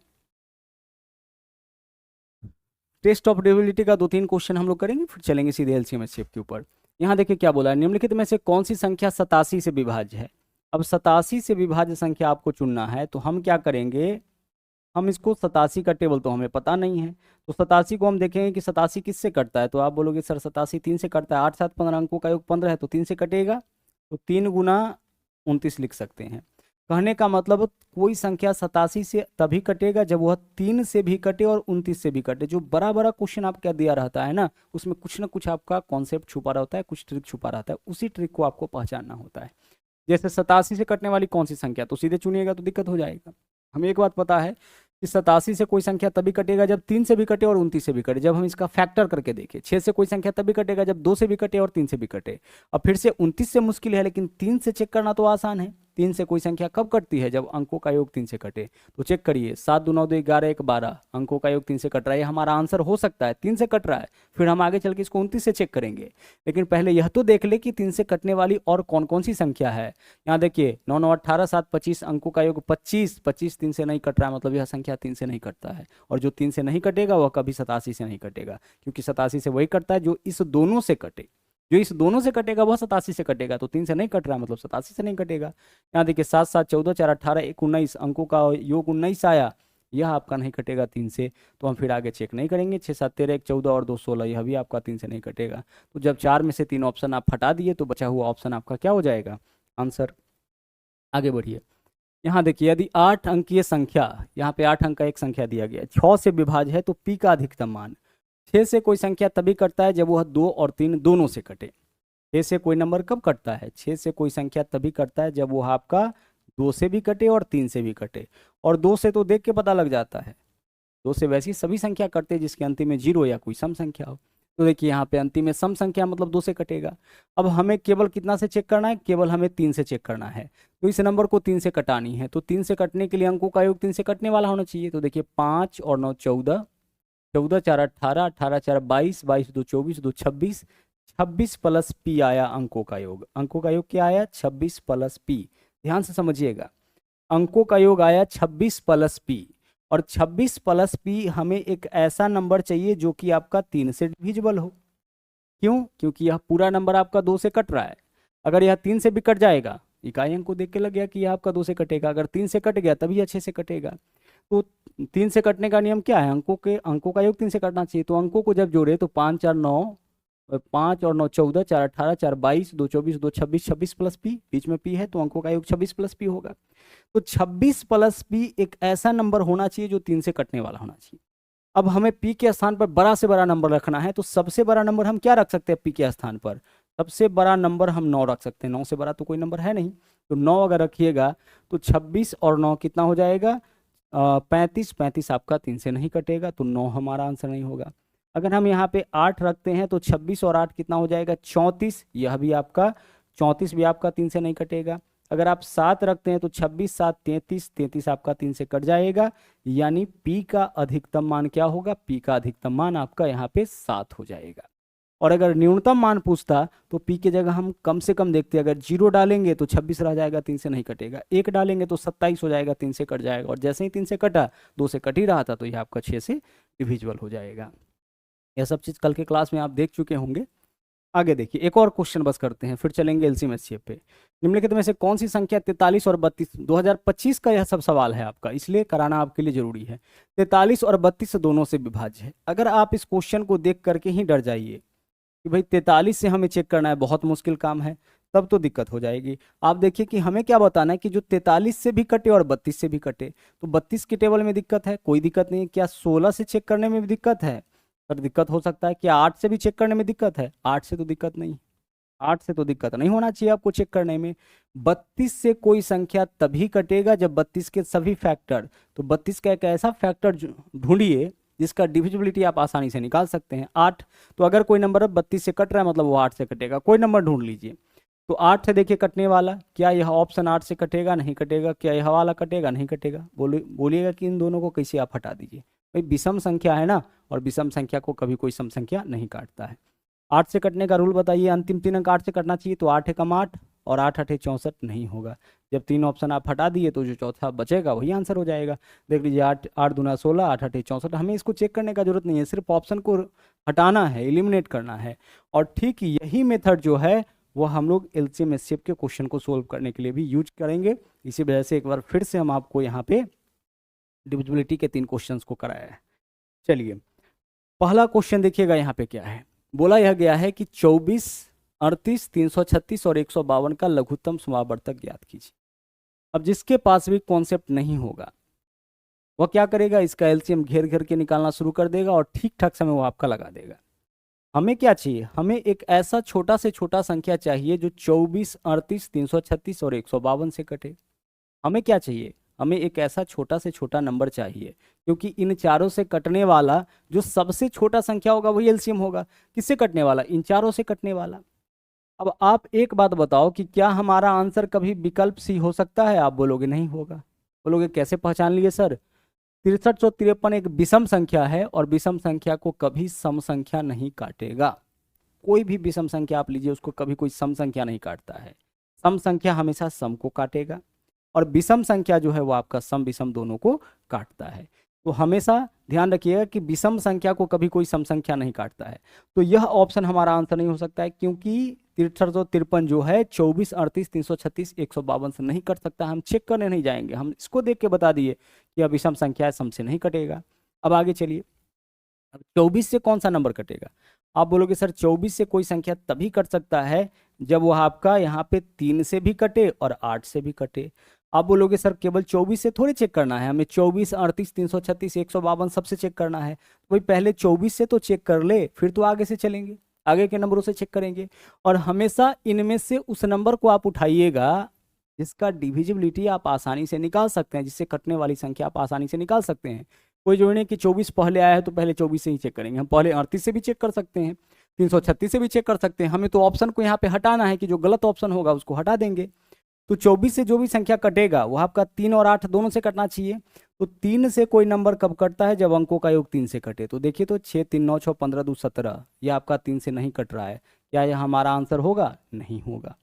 टेस्ट ऑफ डेबिलिटी का 2-3 क्वेश्चन हम लोग करेंगे, फिर चलेंगे सीधे एलसीएम एचसीएफ के ऊपर। यहाँ देखिए क्या बोला है, निम्नलिखित में से कौन सी संख्या 87 से विभाज्य है। अब 87 से विभाज्य संख्या आपको चुनना है, तो हम क्या करेंगे, हम इसको 87 का टेबल तो हमें पता नहीं है, तो 87 को हम देखेंगे कि 87 किससे कटता है। तो आप बोलोगे सर 87 3 से कटता है, 8 7 15 अंकों का योग 15 है, तो 3 से कटेगा, तो 3 गुना 29 लिख सकते हैं। कहने का मतलब कोई संख्या 87 से तभी कटेगा जब वह 3 से भी कटे और 29 से भी कटे। जो बड़ा बड़ा क्वेश्चन आपका दिया रहता है ना, उसमें कुछ ना कुछ आपका कॉन्सेप्ट छुपा रहता है, कुछ ट्रिक छुपा रहता है, उसी ट्रिक को आपको पहचानना होता है। जैसे 87 से कटने वाली कौन सी संख्या, तो सीधे चुनिएगा तो दिक्कत हो जाएगा। हमें एक बात पता है कि 87 से कोई संख्या तभी कटेगा जब 3 से भी कटे और 29 से भी कटे। जब हम इसका फैक्टर करके देखें, 6 से कोई संख्या तभी कटेगा जब 2 से भी कटे और 3 से भी कटे। अब फिर से 29 से मुश्किल है, लेकिन 3 से चेक करना तो आसान है। 3 से कोई संख्या कब कटती है, जब अंकों का योग 3 से कटे। तो चेक करिए, 7 2 9 2 11 1 12, अंकों का योग 3 से कट रहा है, हमारा आंसर हो सकता है 3 से कट रहा है। फिर हम आगे चल के इसको 29 से चेक करेंगे, लेकिन पहले यह तो देख ले कि 3 से कटने वाली और कौन कौन सी संख्या है। यहाँ देखिए 9 9 18 7 25, अंकों का योग 25, 25 3 से नहीं कट रहा है, मतलब यह संख्या 3 से नहीं कटता है। और जो 3 से नहीं कटेगा वह कभी 87 से नहीं कटेगा, क्योंकि 87 से वही कटता है जो इस दोनों से कटे। जो इस दोनों से कटेगा वह 87 से कटेगा, तो 3 से नहीं कट रहा है मतलब 87 से नहीं कटेगा। यहाँ देखिए 7 7 14 4 18 1 19, अंकों का योग 19 आया, यह आपका नहीं कटेगा 3 से। तो हम फिर आगे चेक नहीं करेंगे। 6 7 13 1 14 और 2 16, यह भी आपका 3 से नहीं कटेगा। तो जब 4 में से 3 ऑप्शन आप हटा दिए तो बचा हुआ ऑप्शन आपका क्या हो जाएगा, आंसर। आगे बढ़िए, यहाँ देखिए यदि 8 अंकीय संख्या, यहाँ पे 8 अंक का एक संख्या दिया गया, 6 से विभाज्य है, तो पी का अधिकतम मान। 6 से कोई संख्या तभी कटता है जब वह 2 और 3 दोनों से कटे। 6 से कोई नंबर कब कटता है, 6 से कोई संख्या तभी कटता है जब वह आपका 2 से भी कटे और 3 से भी कटे। और 2 से तो देख के पता लग जाता है, 2 से वैसी सभी संख्या कटते हैं जिसके अंतिम में 0 या कोई सम संख्या हो। तो देखिए यहाँ पे अंतिम में सम संख्या मतलब 2 से कटेगा। अब हमें केवल कितना से चेक करना है, केवल हमें 3 से चेक करना है। तो इस नंबर को 3 से कटानी है, तो 3 से कटने के लिए अंकों का योग 3 से कटने वाला होना चाहिए। तो देखिए 5 और 9 14, 14 4 18, 18 4 22, 22 2 24, 2 26, 26 प्लस पी आया अंकों का योग। अंकों का योग क्या आया, 26 प्लस पी। ध्यान से समझिएगा, अंकों का योग आया 26 प्लस पी। और 26 प्लस पी हमें एक ऐसा नंबर चाहिए जो कि आपका 3 से डिविजिबल हो। क्यों, क्योंकि यह पूरा नंबर आपका 2 से कट रहा है। अगर यह 3 से भी कट जाएगा, इकाई अंक को देख के लग गया कि यह आपका 2 से कटेगा। अगर 3 से कट गया तभी अच्छे से कटेगा। तो 3 से कटने का नियम क्या है, अंकों का योग 3 से कटना चाहिए। तो अंकों को जब जोड़े तो 5 4 9, 5 और 9 14, 4 18, 4 22, 2 24, 2 26, 26 प्लस पी, बीच में पी है तो अंकों का योग 26 प्लस पी होगा। तो 26 प्लस पी एक ऐसा नंबर होना चाहिए जो 3 से कटने वाला होना चाहिए। अब हमें पी के स्थान पर बड़ा से बड़ा नंबर रखना है, तो सबसे बड़ा नंबर हम क्या रख सकते हैं पी के स्थान पर, सबसे बड़ा नंबर हम 9 रख सकते हैं। 9 से बड़ा तो कोई नंबर है नहीं, तो 9 अगर रखिएगा तो 26 और 9 कितना हो जाएगा, 35। 35 आपका 3 से नहीं कटेगा, तो 9 हमारा आंसर नहीं होगा। अगर हम यहाँ पे 8 रखते हैं तो 26 और 8 कितना हो जाएगा, 34। यह भी आपका 34 भी आपका 3 से नहीं कटेगा। अगर आप 7 रखते हैं तो 26 7 33, 33 आपका 3 से कट जाएगा। यानी पी का अधिकतम मान क्या होगा, पी का अधिकतम मान आपका यहाँ पे 7 हो जाएगा। और अगर न्यूनतम मान पूछता तो पी की जगह हम कम से कम देखते, अगर 0 डालेंगे तो 26 रह जाएगा, 3 से नहीं कटेगा। 1 डालेंगे तो 27 हो जाएगा, 3 से कट जाएगा। और जैसे ही 3 से कटा, 2 से कट ही रहा था, तो यह आपका 6 से डिविजिबल हो जाएगा। यह सब चीज़ कल के क्लास में आप देख चुके होंगे। आगे देखिए, एक और क्वेश्चन बस करते हैं, फिर चलेंगे एलसीएम एचसीएफ पे। निम्नलिखित में से कौन सी संख्या 43 और 32, 2025 का यह सब सवाल है आपका, इसलिए कराना आपके लिए जरूरी है। 43 और 32 दोनों से विभाज्य है। अगर आप इस क्वेश्चन को देख करके ही डर जाइए कि भाई 43 से हमें चेक करना है, बहुत मुश्किल काम है, तब तो दिक्कत हो जाएगी। आप देखिए कि हमें क्या बताना है कि जो 43 से भी कटे और 32 से भी कटे, तो 32 के टेबल में दिक्कत है, कोई दिक्कत नहीं है। क्या 16 से चेक करने में भी दिक्कत है, सर दिक्कत हो सकता है। क्या 8 से भी चेक करने में दिक्कत है, 8 से तो दिक्कत नहीं, 8 से तो दिक्कत नहीं होना चाहिए आपको चेक करने में। 32 से कोई संख्या तभी कटेगा जब 32 के सभी फैक्टर, तो 32 का एक ऐसा फैक्टर ढूंढिए जिसका डिविजिबिलिटी आप आसानी से निकाल सकते हैं। 8, तो अगर कोई नंबर 32 से कट रहा है मतलब वो 8 से कटेगा। कोई नंबर ढूंढ लीजिए, तो 8 से देखिए कटने वाला, क्या यह ऑप्शन 8 से कटेगा, नहीं कटेगा। क्या यह वाला कटेगा, नहीं कटेगा। बोलिएगा कि इन दोनों को कैसे आप हटा दीजिए, भाई विषम संख्या है ना, और विषम संख्या को कभी कोई सम संख्या नहीं काटता है। 8 से कटने का रूल बताइए, अंतिम 3 अंक 8 से कटना चाहिए, तो 8 एकम 8 और 8 8 64 नहीं होगा। जब 3 ऑप्शन आप हटा दिए तो जो चौथा बचेगा वही आंसर हो जाएगा। देख लीजिए, 8 8 दूना 16, 8 8 64। हमें इसको चेक करने का जरूरत नहीं है, सिर्फ ऑप्शन को हटाना है, एलिमिनेट करना है। और ठीक यही मेथड जो है वो हम लोग एलसीएम एचसीएफ के क्वेश्चन को सोल्व करने के लिए भी यूज करेंगे। इसी वजह से एक बार फिर से हम आपको यहाँ पे डिविजिबिलिटी के 3 क्वेश्चंस को कराया है। चलिए, पहला क्वेश्चन देखिएगा यहाँ पे क्या है। बोला यह गया है कि 24, 38, 336 और 152 का लघुत्तम समावर्तक ज्ञात कीजिए। अब जिसके पास भी कॉन्सेप्ट नहीं होगा वह क्या करेगा, इसका एलसीएम घेर घेर के निकालना शुरू कर देगा और ठीक ठाक समय वो आपका लगा देगा। हमें क्या चाहिए, हमें एक ऐसा छोटा से छोटा संख्या चाहिए जो 24, 38, 336 और 152 से कटे। हमें क्या चाहिए, हमें एक ऐसा छोटा से छोटा नंबर चाहिए, क्योंकि इन चारों से कटने वाला जो सबसे छोटा संख्या होगा वही एलसीएम होगा। किससे कटने वाला, इन चारों से कटने वाला। अब आप एक बात बताओ कि क्या हमारा आंसर कभी विकल्प सी हो सकता है, आप बोलोगे नहीं होगा। बोलोगे कैसे पहचान लिए सर, 6353 एक विषम संख्या है और विषम संख्या को कभी सम संख्या नहीं काटेगा। कोई भी विषम संख्या आप लीजिए, उसको कभी कोई सम संख्या नहीं काटता है। सम संख्या हमेशा सम को काटेगा, और विषम संख्या जो है वो आपका सम विषम दोनों को काटता है। तो हमेशा ध्यान रखिएगा कि विषम संख्या को कभी कोई सम संख्या नहीं काटता है। तो यह ऑप्शन हमारा आंसर नहीं हो सकता है, क्योंकि 6353 जो है 24, 38, 336, 152 से नहीं कट सकता। हम चेक करने नहीं जाएंगे, हम इसको देख के बता दिए कि यह विषम संख्या है, सम से नहीं कटेगा। अब आगे चलिए, अब 24 से कौन सा नंबर कटेगा। आप बोलोगे सर 24 से कोई संख्या तभी कट सकता है जब वह आपका यहाँ पे 3 से भी कटे और 8 से भी कटे। आप बोलोगे सर केवल 24 से थोड़ी चेक करना है, हमें 24, 38, 336, 152 सबसे चेक करना है। तो भाई पहले 24 से तो चेक कर ले, फिर तो आगे से चलेंगे, आगे के नंबरों से चेक करेंगे। और हमेशा इनमें से उस नंबर को आप उठाइएगा जिसका डिविजिबिलिटी आप आसानी से निकाल सकते हैं, जिससे कटने वाली संख्या आप आसानी से निकाल सकते हैं। कोई जो नहीं कि 24 पहले आया है तो पहले 24 से ही चेक करेंगे, हम पहले 38 से भी चेक कर सकते हैं, 336 से भी चेक कर सकते हैं। हमें तो ऑप्शन को यहाँ पे हटाना है कि जो गलत ऑप्शन होगा उसको हटा देंगे। तो 24 से जो भी संख्या कटेगा वो आपका 3 और 8 दोनों से कटना चाहिए। तो 3 से कोई नंबर कब कटता है, जब अंकों का योग 3 से कटे। तो देखिए, तो 6 3 9 6 15 2 17, यह आपका 3 से नहीं कट रहा है। क्या यह हमारा आंसर होगा, नहीं होगा।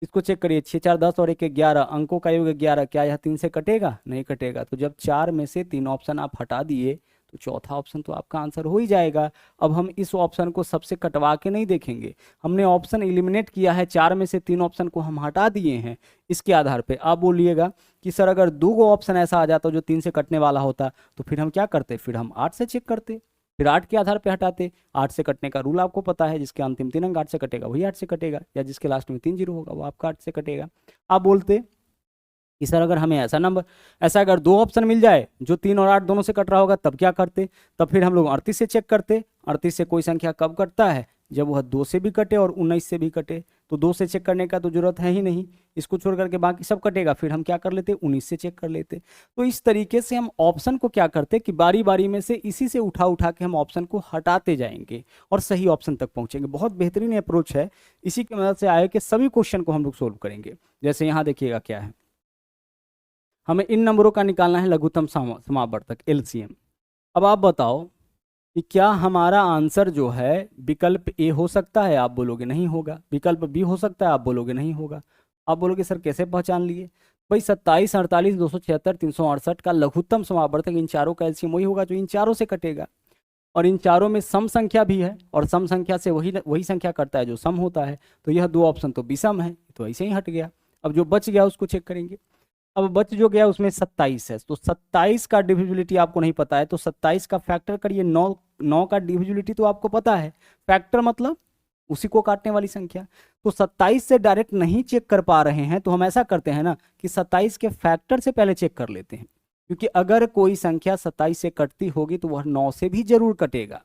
इसको चेक करिए, 6 4 10 और 1 11, अंकों का योग 11, क्या यह 3 से कटेगा, नहीं कटेगा। तो जब 4 में से 3 ऑप्शन आप हटा दिए तो चौथा ऑप्शन तो आपका आंसर हो ही जाएगा। अब हम इस ऑप्शन को सबसे कटवा के नहीं देखेंगे, हमने ऑप्शन एलिमिनेट किया है, 4 में से 3 ऑप्शन को हम हटा दिए हैं। इसके आधार पे आप बोलिएगा कि सर अगर 2 ऑप्शन ऐसा आ जाता जो 3 से कटने वाला होता तो फिर हम क्या करते, फिर हम 8 से चेक करते, फिर 8 के आधार पे हटाते। 8 से कटने का रूल आपको पता है, जिसके अंतिम 3 अंक 8 से कटेगा वही 8 से कटेगा, या जिसके लास्ट में 3 0 होगा वो आपका 8 से कटेगा। आप बोलते कि सर अगर हमें ऐसा नंबर, ऐसा अगर 2 ऑप्शन मिल जाए जो 3 और 8 दोनों से कट रहा होगा तब क्या करते, तब फिर हम लोग 38 से चेक करते। 38 से कोई संख्या कब कटता है? जब वह 2 से भी कटे और 19 से भी कटे। तो 2 से चेक करने का तो जरूरत है ही नहीं, इसको छोड़ करके बाकी सब कटेगा, फिर हम क्या कर लेते, 19 से चेक कर लेते। तो इस तरीके से हम ऑप्शन को क्या करते कि बारी बारी में से इसी से उठा उठा के हम ऑप्शन को हटाते जाएंगे और सही ऑप्शन तक पहुंचेंगे। बहुत बेहतरीन अप्रोच है, इसी की मदद से आए कि सभी क्वेश्चन को हम लोग सोल्व करेंगे। जैसे यहाँ देखिएगा क्या है, हमें इन नंबरों का निकालना है लघुत्तम समावर्तक एलसीएम। अब आप बताओ कि क्या हमारा आंसर जो है विकल्प ए हो सकता है? आप बोलोगे नहीं होगा। विकल्प बी हो सकता है? आप बोलोगे नहीं होगा। आप बोलोगे सर कैसे पहचान लिए? भाई 27, 48, 276, 368 का लघुत्तम समावर्तक इन चारों का एलसीएम वही होगा जो इन चारों से कटेगा, और इन चारों में सम संख्या भी है, और सम संख्या से वही संख्या करता है जो सम होता है। तो यह दो ऑप्शन तो विषम है, तो ऐसे ही हट गया। अब जो बच गया उसको चेक करेंगे। अब बच जो गया उसमें 27 है, तो 27 का डिविजिबिलिटी आपको नहीं पता है, तो 27 का फैक्टर करिए। 9 का डिविजिबिलिटी तो आपको पता है, फैक्टर मतलब उसी को काटने वाली संख्या। तो 27 से डायरेक्ट नहीं चेक कर पा रहे हैं, तो हम ऐसा करते हैं ना कि 27 के फैक्टर से पहले चेक कर लेते हैं, क्योंकि अगर कोई संख्या 27 से कटती होगी तो वह 9 से भी जरूर कटेगा।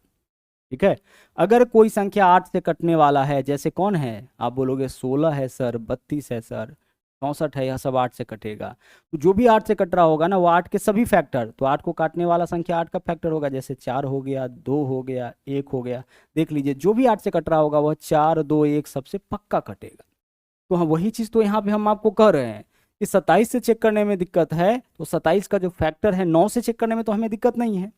ठीक है, अगर कोई संख्या 8 से कटने वाला है, जैसे कौन है, आप बोलोगे 16 है सर, 32 है सर, 64 है, यह सब 8 से कटेगा। तो जो भी 8 से कट रहा होगा ना, वो 8 के सभी फैक्टर, तो 8 को काटने वाला संख्या 8 का फैक्टर होगा, जैसे 4 हो गया, 2 हो गया, 1 हो गया। देख लीजिए जो भी 8 से कट रहा होगा वह 4, 2, 1 सबसे पक्का कटेगा। तो हम वही चीज़ तो यहाँ पे हम आपको कह रहे हैं कि 27 से चेक करने में दिक्कत है, तो 27 का जो फैक्टर है 9 से चेक करने में तो हमें दिक्कत नहीं है।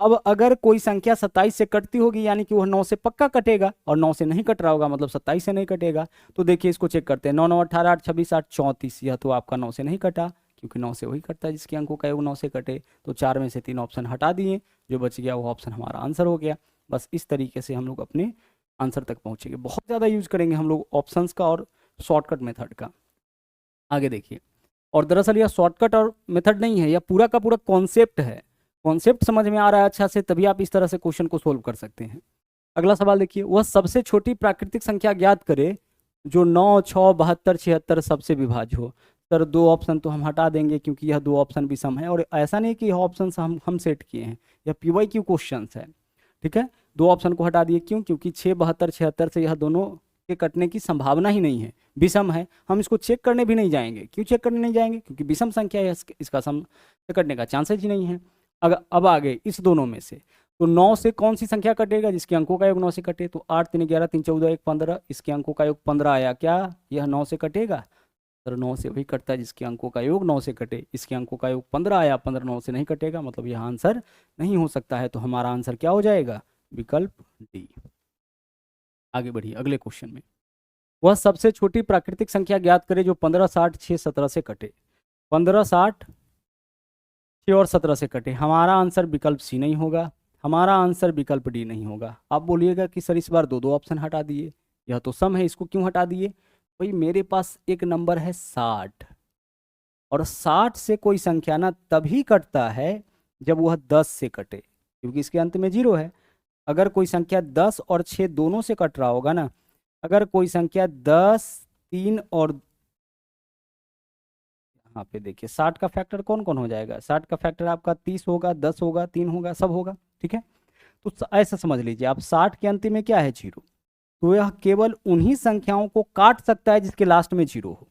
अब अगर कोई संख्या 27 से कटती होगी, यानी कि वह 9 से पक्का कटेगा, और 9 से नहीं कट रहा होगा मतलब 27 से नहीं कटेगा। तो देखिए इसको चेक करते हैं, 9, 9, 18, 8, 26, 8, 34, यह तो आपका 9 से नहीं कटा, क्योंकि 9 से वही कटता है जिसके अंकों का योग 9 से कटे। तो 4 में से 3 ऑप्शन हटा दिए, जो बच गया वो ऑप्शन हमारा आंसर हो गया। बस इस तरीके से हम लोग अपने आंसर तक पहुंचेंगे। बहुत ज़्यादा यूज करेंगे हम लोग ऑप्शंस का और शॉर्टकट मेथड का। आगे देखिए, और दरअसल यह शॉर्टकट और मेथड नहीं है, यह पूरा का पूरा कॉन्सेप्ट है। कॉन्सेप्ट समझ में आ रहा है अच्छा से, तभी आप इस तरह से क्वेश्चन को सोल्व कर सकते हैं। अगला सवाल देखिए, वह सबसे छोटी प्राकृतिक संख्या ज्ञात करे जो 9, 6, 72, 76 सबसे विभाज्य हो। सर 2 ऑप्शन तो हम हटा देंगे, क्योंकि यह 2 ऑप्शन विषम है, और ऐसा नहीं कि यह ऑप्शन हम सेट किए हैं, यह PYQ क्वेश्चन है। ठीक है, 2 ऑप्शन को हटा दिए, क्यों? क्योंकि 6, 72, 76 से यह दोनों के कटने की संभावना ही नहीं है, विषम है। हम इसको चेक करने भी नहीं जाएंगे। क्यों चेक करने नहीं जाएंगे? क्योंकि विषम संख्या है, इसका सम से कटने का चांसेस ही नहीं है। अब आगे इस दोनों में से तो 9 से कौन सी संख्या कटेगा जिसके अंकों का योग 9 से कटे? तो 8, 3, 11, 3, 14, 1, 15, इसके अंकों का योग 15 आया। क्या यह 9 से कटेगा? सर 9 से वही कटता है जिसके अंकों का योग 9 से कटे। इसके अंकों का योग 15 आया, 15 9 से नहीं कटेगा, मतलब यह आंसर नहीं हो सकता है। तो हमारा आंसर क्या हो जाएगा? विकल्प डी। आगे बढ़िए अगले क्वेश्चन में, वह सबसे छोटी प्राकृतिक संख्या ज्ञात करे जो 15, 60, 6, 17 से कटे। 15, 60, 6 और 17 से कटे। हमारा आंसर विकल्प सी नहीं होगा, हमारा आंसर विकल्प डी नहीं होगा। आप बोलिएगा कि सर इस बार 2 ऑप्शन हटा दिए, यह तो सम है, इसको क्यों हटा दिए? भाई मेरे पास एक नंबर है 60, और 60 से कोई संख्या ना तभी कटता है जब वह 10 से कटे, क्योंकि इसके अंत में 0 है। अगर कोई संख्या 10 और 6 दोनों से कट रहा होगा ना, अगर कोई संख्या 10, 3 और यहाँ पे देखिए 60 का फैक्टर कौन कौन हो जाएगा? 60 का फैक्टर आपका 30 होगा, 10 होगा, 3 होगा, सब होगा। ठीक है, तो ऐसा समझ लीजिए आप, 60 के अंतिम में क्या है? 0। तो यह केवल उन्हीं संख्याओं को काट सकता है जिसके लास्ट में 0 हो।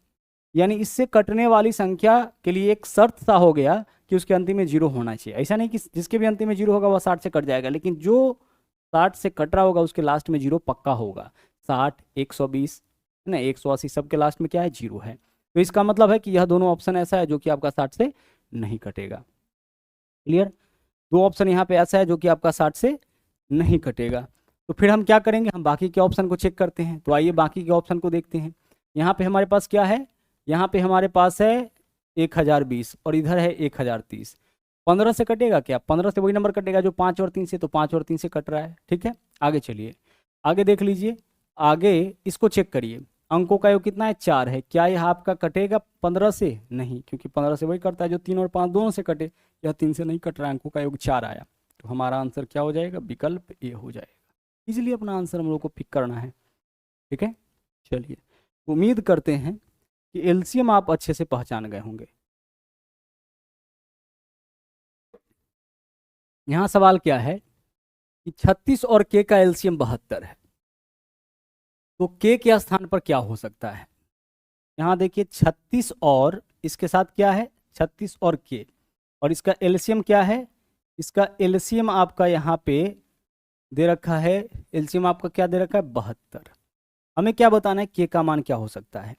यानी इससे कटने वाली संख्या के लिए एक शर्त सा हो गया कि उसके अंतिम में 0 होना चाहिए। ऐसा नहीं कि जिसके भी अंतिम में 0 होगा वह 60 से कट जाएगा, लेकिन जो 60 से कट रहा होगा उसके लास्ट में 0 पक्का होगा। 60, 120 ना 180 सबके लास्ट में क्या है? 0 है। तो इसका मतलब है कि यह दोनों ऑप्शन ऐसा है जो कि आपका 60 से नहीं कटेगा। क्लियर? 2 ऑप्शन यहाँ पे ऐसा है जो कि आपका 60 से नहीं कटेगा। तो फिर हम क्या करेंगे? हम बाकी के ऑप्शन को चेक करते हैं। तो आइए बाकी के ऑप्शन को देखते हैं। यहाँ पे हमारे पास क्या है? यहाँ पे हमारे पास है 1020 और इधर है 1030। 15 से कटेगा क्या? 15 से वही नंबर कटेगा जो 5 और 3 से, तो 5 और 3 से कट रहा है। ठीक है, आगे चलिए, आगे देख लीजिए। आगे इसको चेक करिए, अंकों का योग कितना है? 4 है। क्या यह आपका कटेगा 15 से? नहीं, क्योंकि 15 से वही कटता है जो 3 और 5 दोनों से कटे। यह 3 से नहीं कट रहा है, अंकों का योग 4 आया। तो हमारा आंसर क्या हो जाएगा? विकल्प ए हो जाएगा। इजीली अपना आंसर हम लोग को पिक करना है। ठीक है, चलिए, उम्मीद करते हैं कि एलसीएम आप अच्छे से पहचान गए होंगे। यहाँ सवाल क्या है कि 36 और के का एलसीएम 72 है, तो के के स्थान पर क्या हो सकता है? यहाँ देखिए 36 और इसके साथ क्या है, 36 और के, और इसका एलसीएम क्या है? इसका एलसीएम आपका यहाँ पे दे रखा है, एलसीएम आपका क्या दे रखा है? 72। हमें क्या बताना है? के का मान क्या हो सकता है?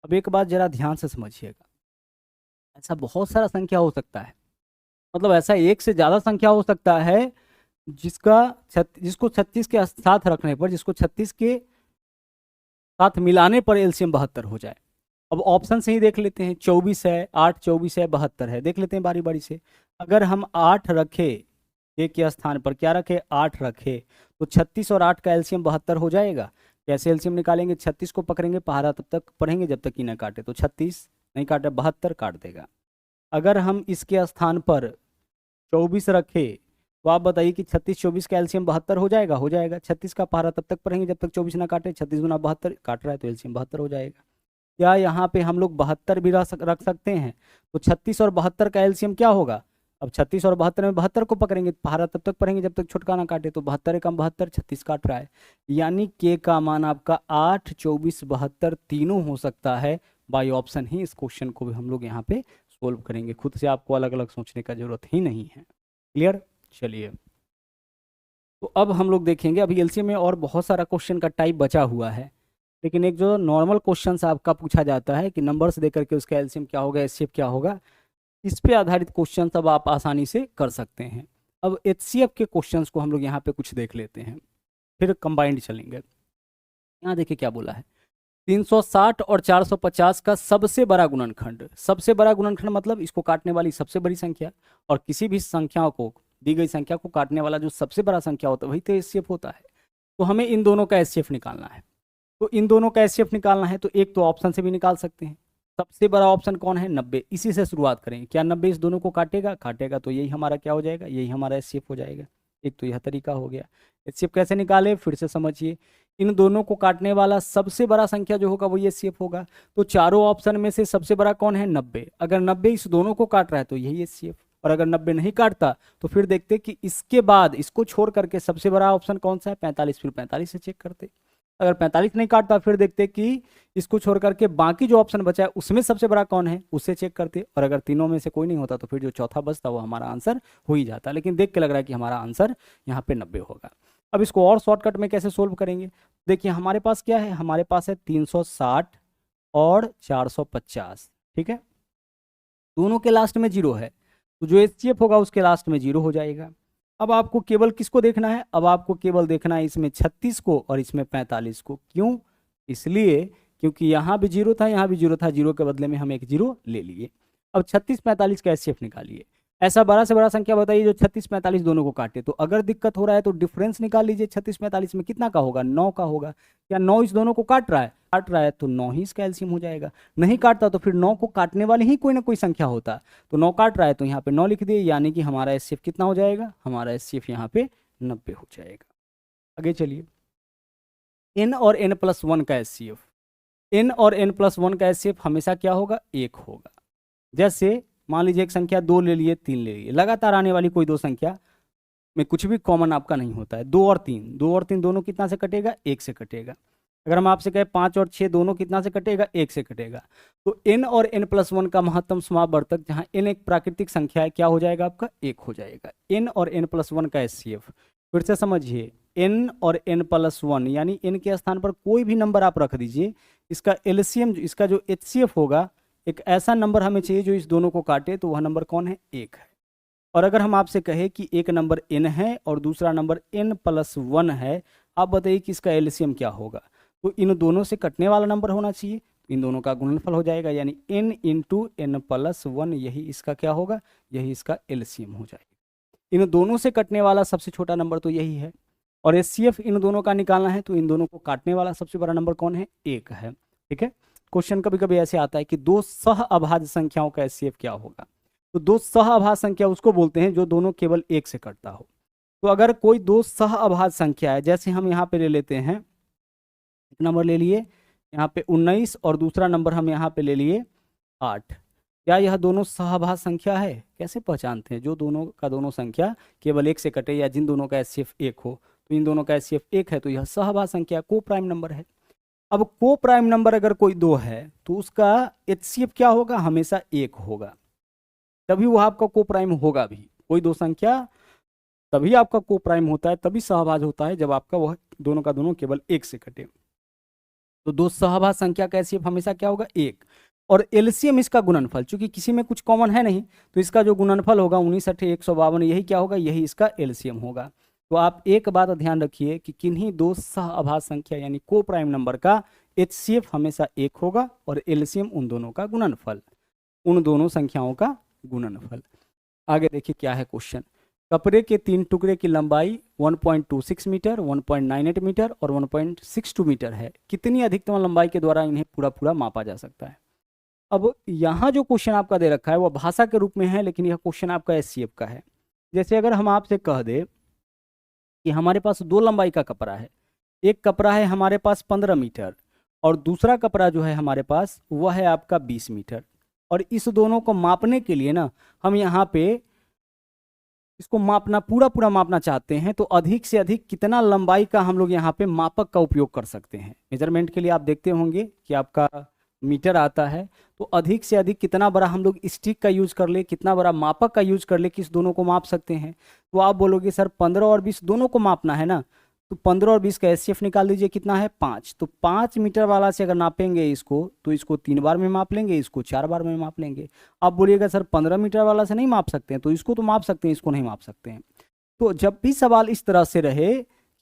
अब एक बात जरा ध्यान से समझिएगा, ऐसा बहुत सारा संख्या हो सकता है, मतलब ऐसा एक से ज़्यादा संख्या हो सकता है जिसको 36 के साथ रखने पर, जिसको 36 के साथ मिलाने पर एलसीएम 72 हो जाए। अब ऑप्शन से ही देख लेते हैं, 24 है, 8 24 है, 72 है, देख लेते हैं बारी बारी से। अगर हम 8 रखे, एक के स्थान पर क्या रखे? 8 रखे, तो 36 और 8 का एलसीएम 72 हो जाएगा। कैसे एलसीएम निकालेंगे? 36 को पकड़ेंगे, पहाड़ा तब तक पढ़ेंगे जब तक कि न काटे, तो 36 नहीं काटे, 72 काट देगा। अगर हम इसके स्थान पर 24 रखे, तो आप बताइए कि 36 24 का एलसीएम 72 हो जाएगा? हो जाएगा। 36 का पहाड़ा तब तक पढ़ेंगे जब तक 24 ना काटे, 36 गुना 72 काट रहा है तो एलसीएम 72 हो जाएगा। क्या यहाँ पे हम लोग 72 भी रख सकते हैं? तो 36 और 72 का एलसीएम क्या होगा? अब 36 और 72 में 72 को पकड़ेंगे, पहाड़ा तब तक पढ़ेंगे जब तक छुटका ना काटे, तो 72 कम 72, 36 काट रहा है। यानी के का मान आपका 8 24 72 तीनों हो सकता है। बाई ऑप्शन ही इस क्वेश्चन को भी हम लोग यहाँ पे सोल्व करेंगे, खुद से आपको अलग अलग सोचने का जरूरत ही नहीं है। क्लियर? चलिए, तो अब हम लोग देखेंगे, अभी एलसीएम में और बहुत सारा क्वेश्चन का टाइप बचा हुआ है, लेकिन एक जो नॉर्मल क्वेश्चन आपका पूछा जाता है कि नंबर्स देकर के उसका एलसीएम क्या होगा, एचसीएफ क्या होगा, इस पे आधारित क्वेश्चन अब आप आसानी से कर सकते हैं। अब एचसीएफ के क्वेश्चंस को हम लोग यहाँ पे कुछ देख लेते हैं, फिर कंबाइंड चलेंगे। यहाँ देखिए क्या बोला है, 360 और 450 का सबसे बड़ा गुणनखंड। सबसे बड़ा गुणनखंड मतलब इसको काटने वाली सबसे बड़ी संख्या, और किसी भी संख्या को, दी गई संख्या को काटने वाला जो सबसे बड़ा संख्या होता है वही तो एचसीएफ होता है। तो हमें इन दोनों का एचसीएफ निकालना है। तो इन दोनों का एचसीएफ निकालना है तो एक तो ऑप्शन से भी निकाल सकते हैं। सबसे बड़ा ऑप्शन कौन है? 90। इसी से शुरुआत करेंगे। क्या 90 इस दोनों को काटेगा? काटेगा, तो यही हमारा क्या हो जाएगा? यही हमारा एचसीएफ हो जाएगा। एक तो यह तरीका हो गया। एचसीएफ कैसे निकाले, फिर से समझिए। इन दोनों को काटने वाला सबसे बड़ा संख्या जो होगा वही एचसीएफ होगा। तो चारों ऑप्शन में से सबसे बड़ा कौन है? 90। अगर 90 इस दोनों को काट रहा है तो यही एचसीएफ, और अगर 90 नहीं काटता तो फिर देखते कि इसके बाद इसको छोड़ करके सबसे बड़ा ऑप्शन कौन सा है? 45। फिर 45 से चेक करते। अगर 45 नहीं काटता फिर देखते कि इसको छोड़ करके बाकी जो ऑप्शन बचा है उसमें सबसे बड़ा कौन है, उससे चेक करते। और अगर तीनों में से कोई नहीं होता तो फिर जो चौथा बचता वो हमारा आंसर हो ही जाता। लेकिन देख के लग रहा है कि हमारा आंसर यहाँ पे 90 होगा। अब इसको और शॉर्टकट में कैसे सोल्व करेंगे? देखिए हमारे पास क्या है, हमारे पास है 360 और 450, ठीक है। दोनों के लास्ट में 0 है, तो जो एचसीएफ होगा उसके लास्ट में 0 हो जाएगा। अब आपको केवल किसको देखना है? अब आपको केवल देखना है इसमें 36 को और इसमें 45 को। क्यों? इसलिए क्योंकि यहाँ भी 0 था, यहाँ भी 0 था, 0 के बदले में हम एक 0 ले लिए। अब 36 45 का एचसीएफ निकालिए। ऐसा बड़ा से बड़ा संख्या बताइए जो 36 45 दोनों को काटे। तो अगर दिक्कत हो रहा है तो डिफरेंस निकाल लीजिए। 36 45 में कितना का होगा? 9 का होगा। क्या 9 इस दोनों को काट रहा है? काट रहा है, तो 9 ही इसका एलसीएम हो जाएगा। नहीं काटता तो फिर 9 को काटने वाली ही कोई ना कोई संख्या होता। तो 9 काट रहा है तो यहाँ पे 9 लिख दिए, यानी कि हमारा एचसीएफ कितना हो जाएगा? हमारा एचसीएफ यहाँ पे 90 हो जाएगा। आगे चलिए, n और n+1 का एचसीएफ। n और n+1 का एचसीएफ हमेशा क्या होगा? 1 होगा। जैसे मान लीजिए एक संख्या 2 ले लिए, 3 ले लिए, लगातार आने वाली कोई दो संख्या में कुछ भी कॉमन आपका नहीं होता है। 2 और 3, 2 और 3 दोनों कितना से कटेगा? 1 से कटेगा। अगर हम आपसे कहें 5 और 6 दोनों कितना से कटेगा? 1 से कटेगा। तो n और n+1 का महत्तम समावर्तक, जहां n एक प्राकृतिक संख्या है, क्या हो जाएगा आपका? 1 हो जाएगा। n और n+1 का एचसीएफ, फिर से समझिए, n और n+1 यानी n के स्थान पर कोई भी नंबर आप रख दीजिए, इसका एलसीएम, इसका जो एचसीएफ होगा, एक ऐसा नंबर हमें चाहिए जो इस दोनों को काटे, तो वह नंबर कौन है? 1 है। और अगर हम आपसे कहें कि एक नंबर n है और दूसरा नंबर n+1 है, आप बताइए कि इसका एलसीएम क्या होगा? तो इन दोनों से कटने वाला नंबर होना चाहिए, इन दोनों का गुणनफल हो जाएगा, यानी n × n+1, यही इसका क्या होगा? यही इसका एलसीएम हो जाएगा। इन दोनों से कटने वाला सबसे छोटा नंबर तो यही है, और एचसीएफ इन दोनों का निकालना है, तो इन दोनों को काटने वाला सबसे बड़ा नंबर कौन है? 1 है, ठीक है। क्वेश्चन कभी कभी ऐसे आता है कि दो सह अभाज्य संख्याओं का एचसीएफ क्या होगा? तो दो सह अभाज्य संख्या उसको बोलते हैं जो दोनों केवल 1 से कटता हो। तो अगर कोई दो सह अभाज्य संख्या है, जैसे हम यहाँ पे ले लेते हैं, एक नंबर ले लिए यहाँ पे 19 और दूसरा नंबर हम यहाँ पे ले लिए 8, क्या यह दोनों सहभाज्य संख्या है? कैसे पहचानते हैं? जो दोनों का दोनों संख्या केवल एक से कटे या जिन दोनों का एचसीएफ एक हो, तो इन दोनों का एचसीएफ एक है तो यह सहभाज्य संख्या को प्राइम नंबर है। अब को प्राइम नंबर अगर कोई दो है तो उसका एचसीएफ क्या होगा? हमेशा एक होगा, तभी वह आपका को प्राइम होगा भी। कोई दो संख्या तभी आपका को प्राइम होता है, तभी सहभाज्य होता है जब आपका वह दोनों का दोनों केवल एक से कटे। तो दो सहभाज्य संख्या का एचसीएफ हमेशा क्या होगा? एक। और एलसीएम इसका गुणनफल, चूंकि किसी में कुछ कॉमन है नहीं तो इसका जो गुणनफल होगा 19 8 152, यही क्या होगा? यही इसका एलसीएम होगा। तो आप एक बात ध्यान रखिए कि किन्हीं दो सहभाज्य संख्या यानी को प्राइम नंबर का एचसीएफ हमेशा एक होगा और एलसीएम उन दोनों का गुणनफल, उन दोनों संख्याओं का गुणनफल। आगे देखिए क्या है क्वेश्चन। कपड़े के तीन टुकड़े की लंबाई 1.26 मीटर, 1.98 मीटर और 1.62 मीटर है। कितनी अधिकतम लंबाई के द्वारा इन्हें पूरा पूरा मापा जा सकता है? अब यहाँ जो क्वेश्चन आपका दे रखा है वह भाषा के रूप में है, लेकिन यह क्वेश्चन आपका एचसीएफ का है। जैसे अगर हम आपसे कह दे कि हमारे पास दो लंबाई का कपड़ा है, एक कपड़ा है हमारे पास 15 मीटर और दूसरा कपड़ा जो है हमारे पास वह है आपका 20 मीटर, और इस दोनों को मापने के लिए ना हम यहाँ पे इसको मापना पूरा पूरा मापना चाहते हैं, तो अधिक से अधिक कितना लंबाई का हम लोग यहाँ पे मापक का उपयोग कर सकते हैं। मेजरमेंट के लिए आप देखते होंगे कि आपका मीटर आता है, तो अधिक से अधिक कितना बड़ा हम लोग स्टिक का यूज कर ले, कितना बड़ा मापक का यूज कर ले कि इस दोनों को माप सकते हैं। तो आप बोलोगे सर 15 और 20 दोनों को मापना है ना, तो 15 और 20 का एचसीएफ निकाल दीजिए, कितना है? 5। तो 5 मीटर वाला से अगर नापेंगे इसको तो इसको 3 बार में माप लेंगे, इसको 4 बार में माप लेंगे। आप बोलिएगा सर 15 मीटर वाला से नहीं माप सकते हैं, तो इसको तो माप सकते हैं, इसको नहीं माप सकते हैं। तो जब भी सवाल इस तरह से रहे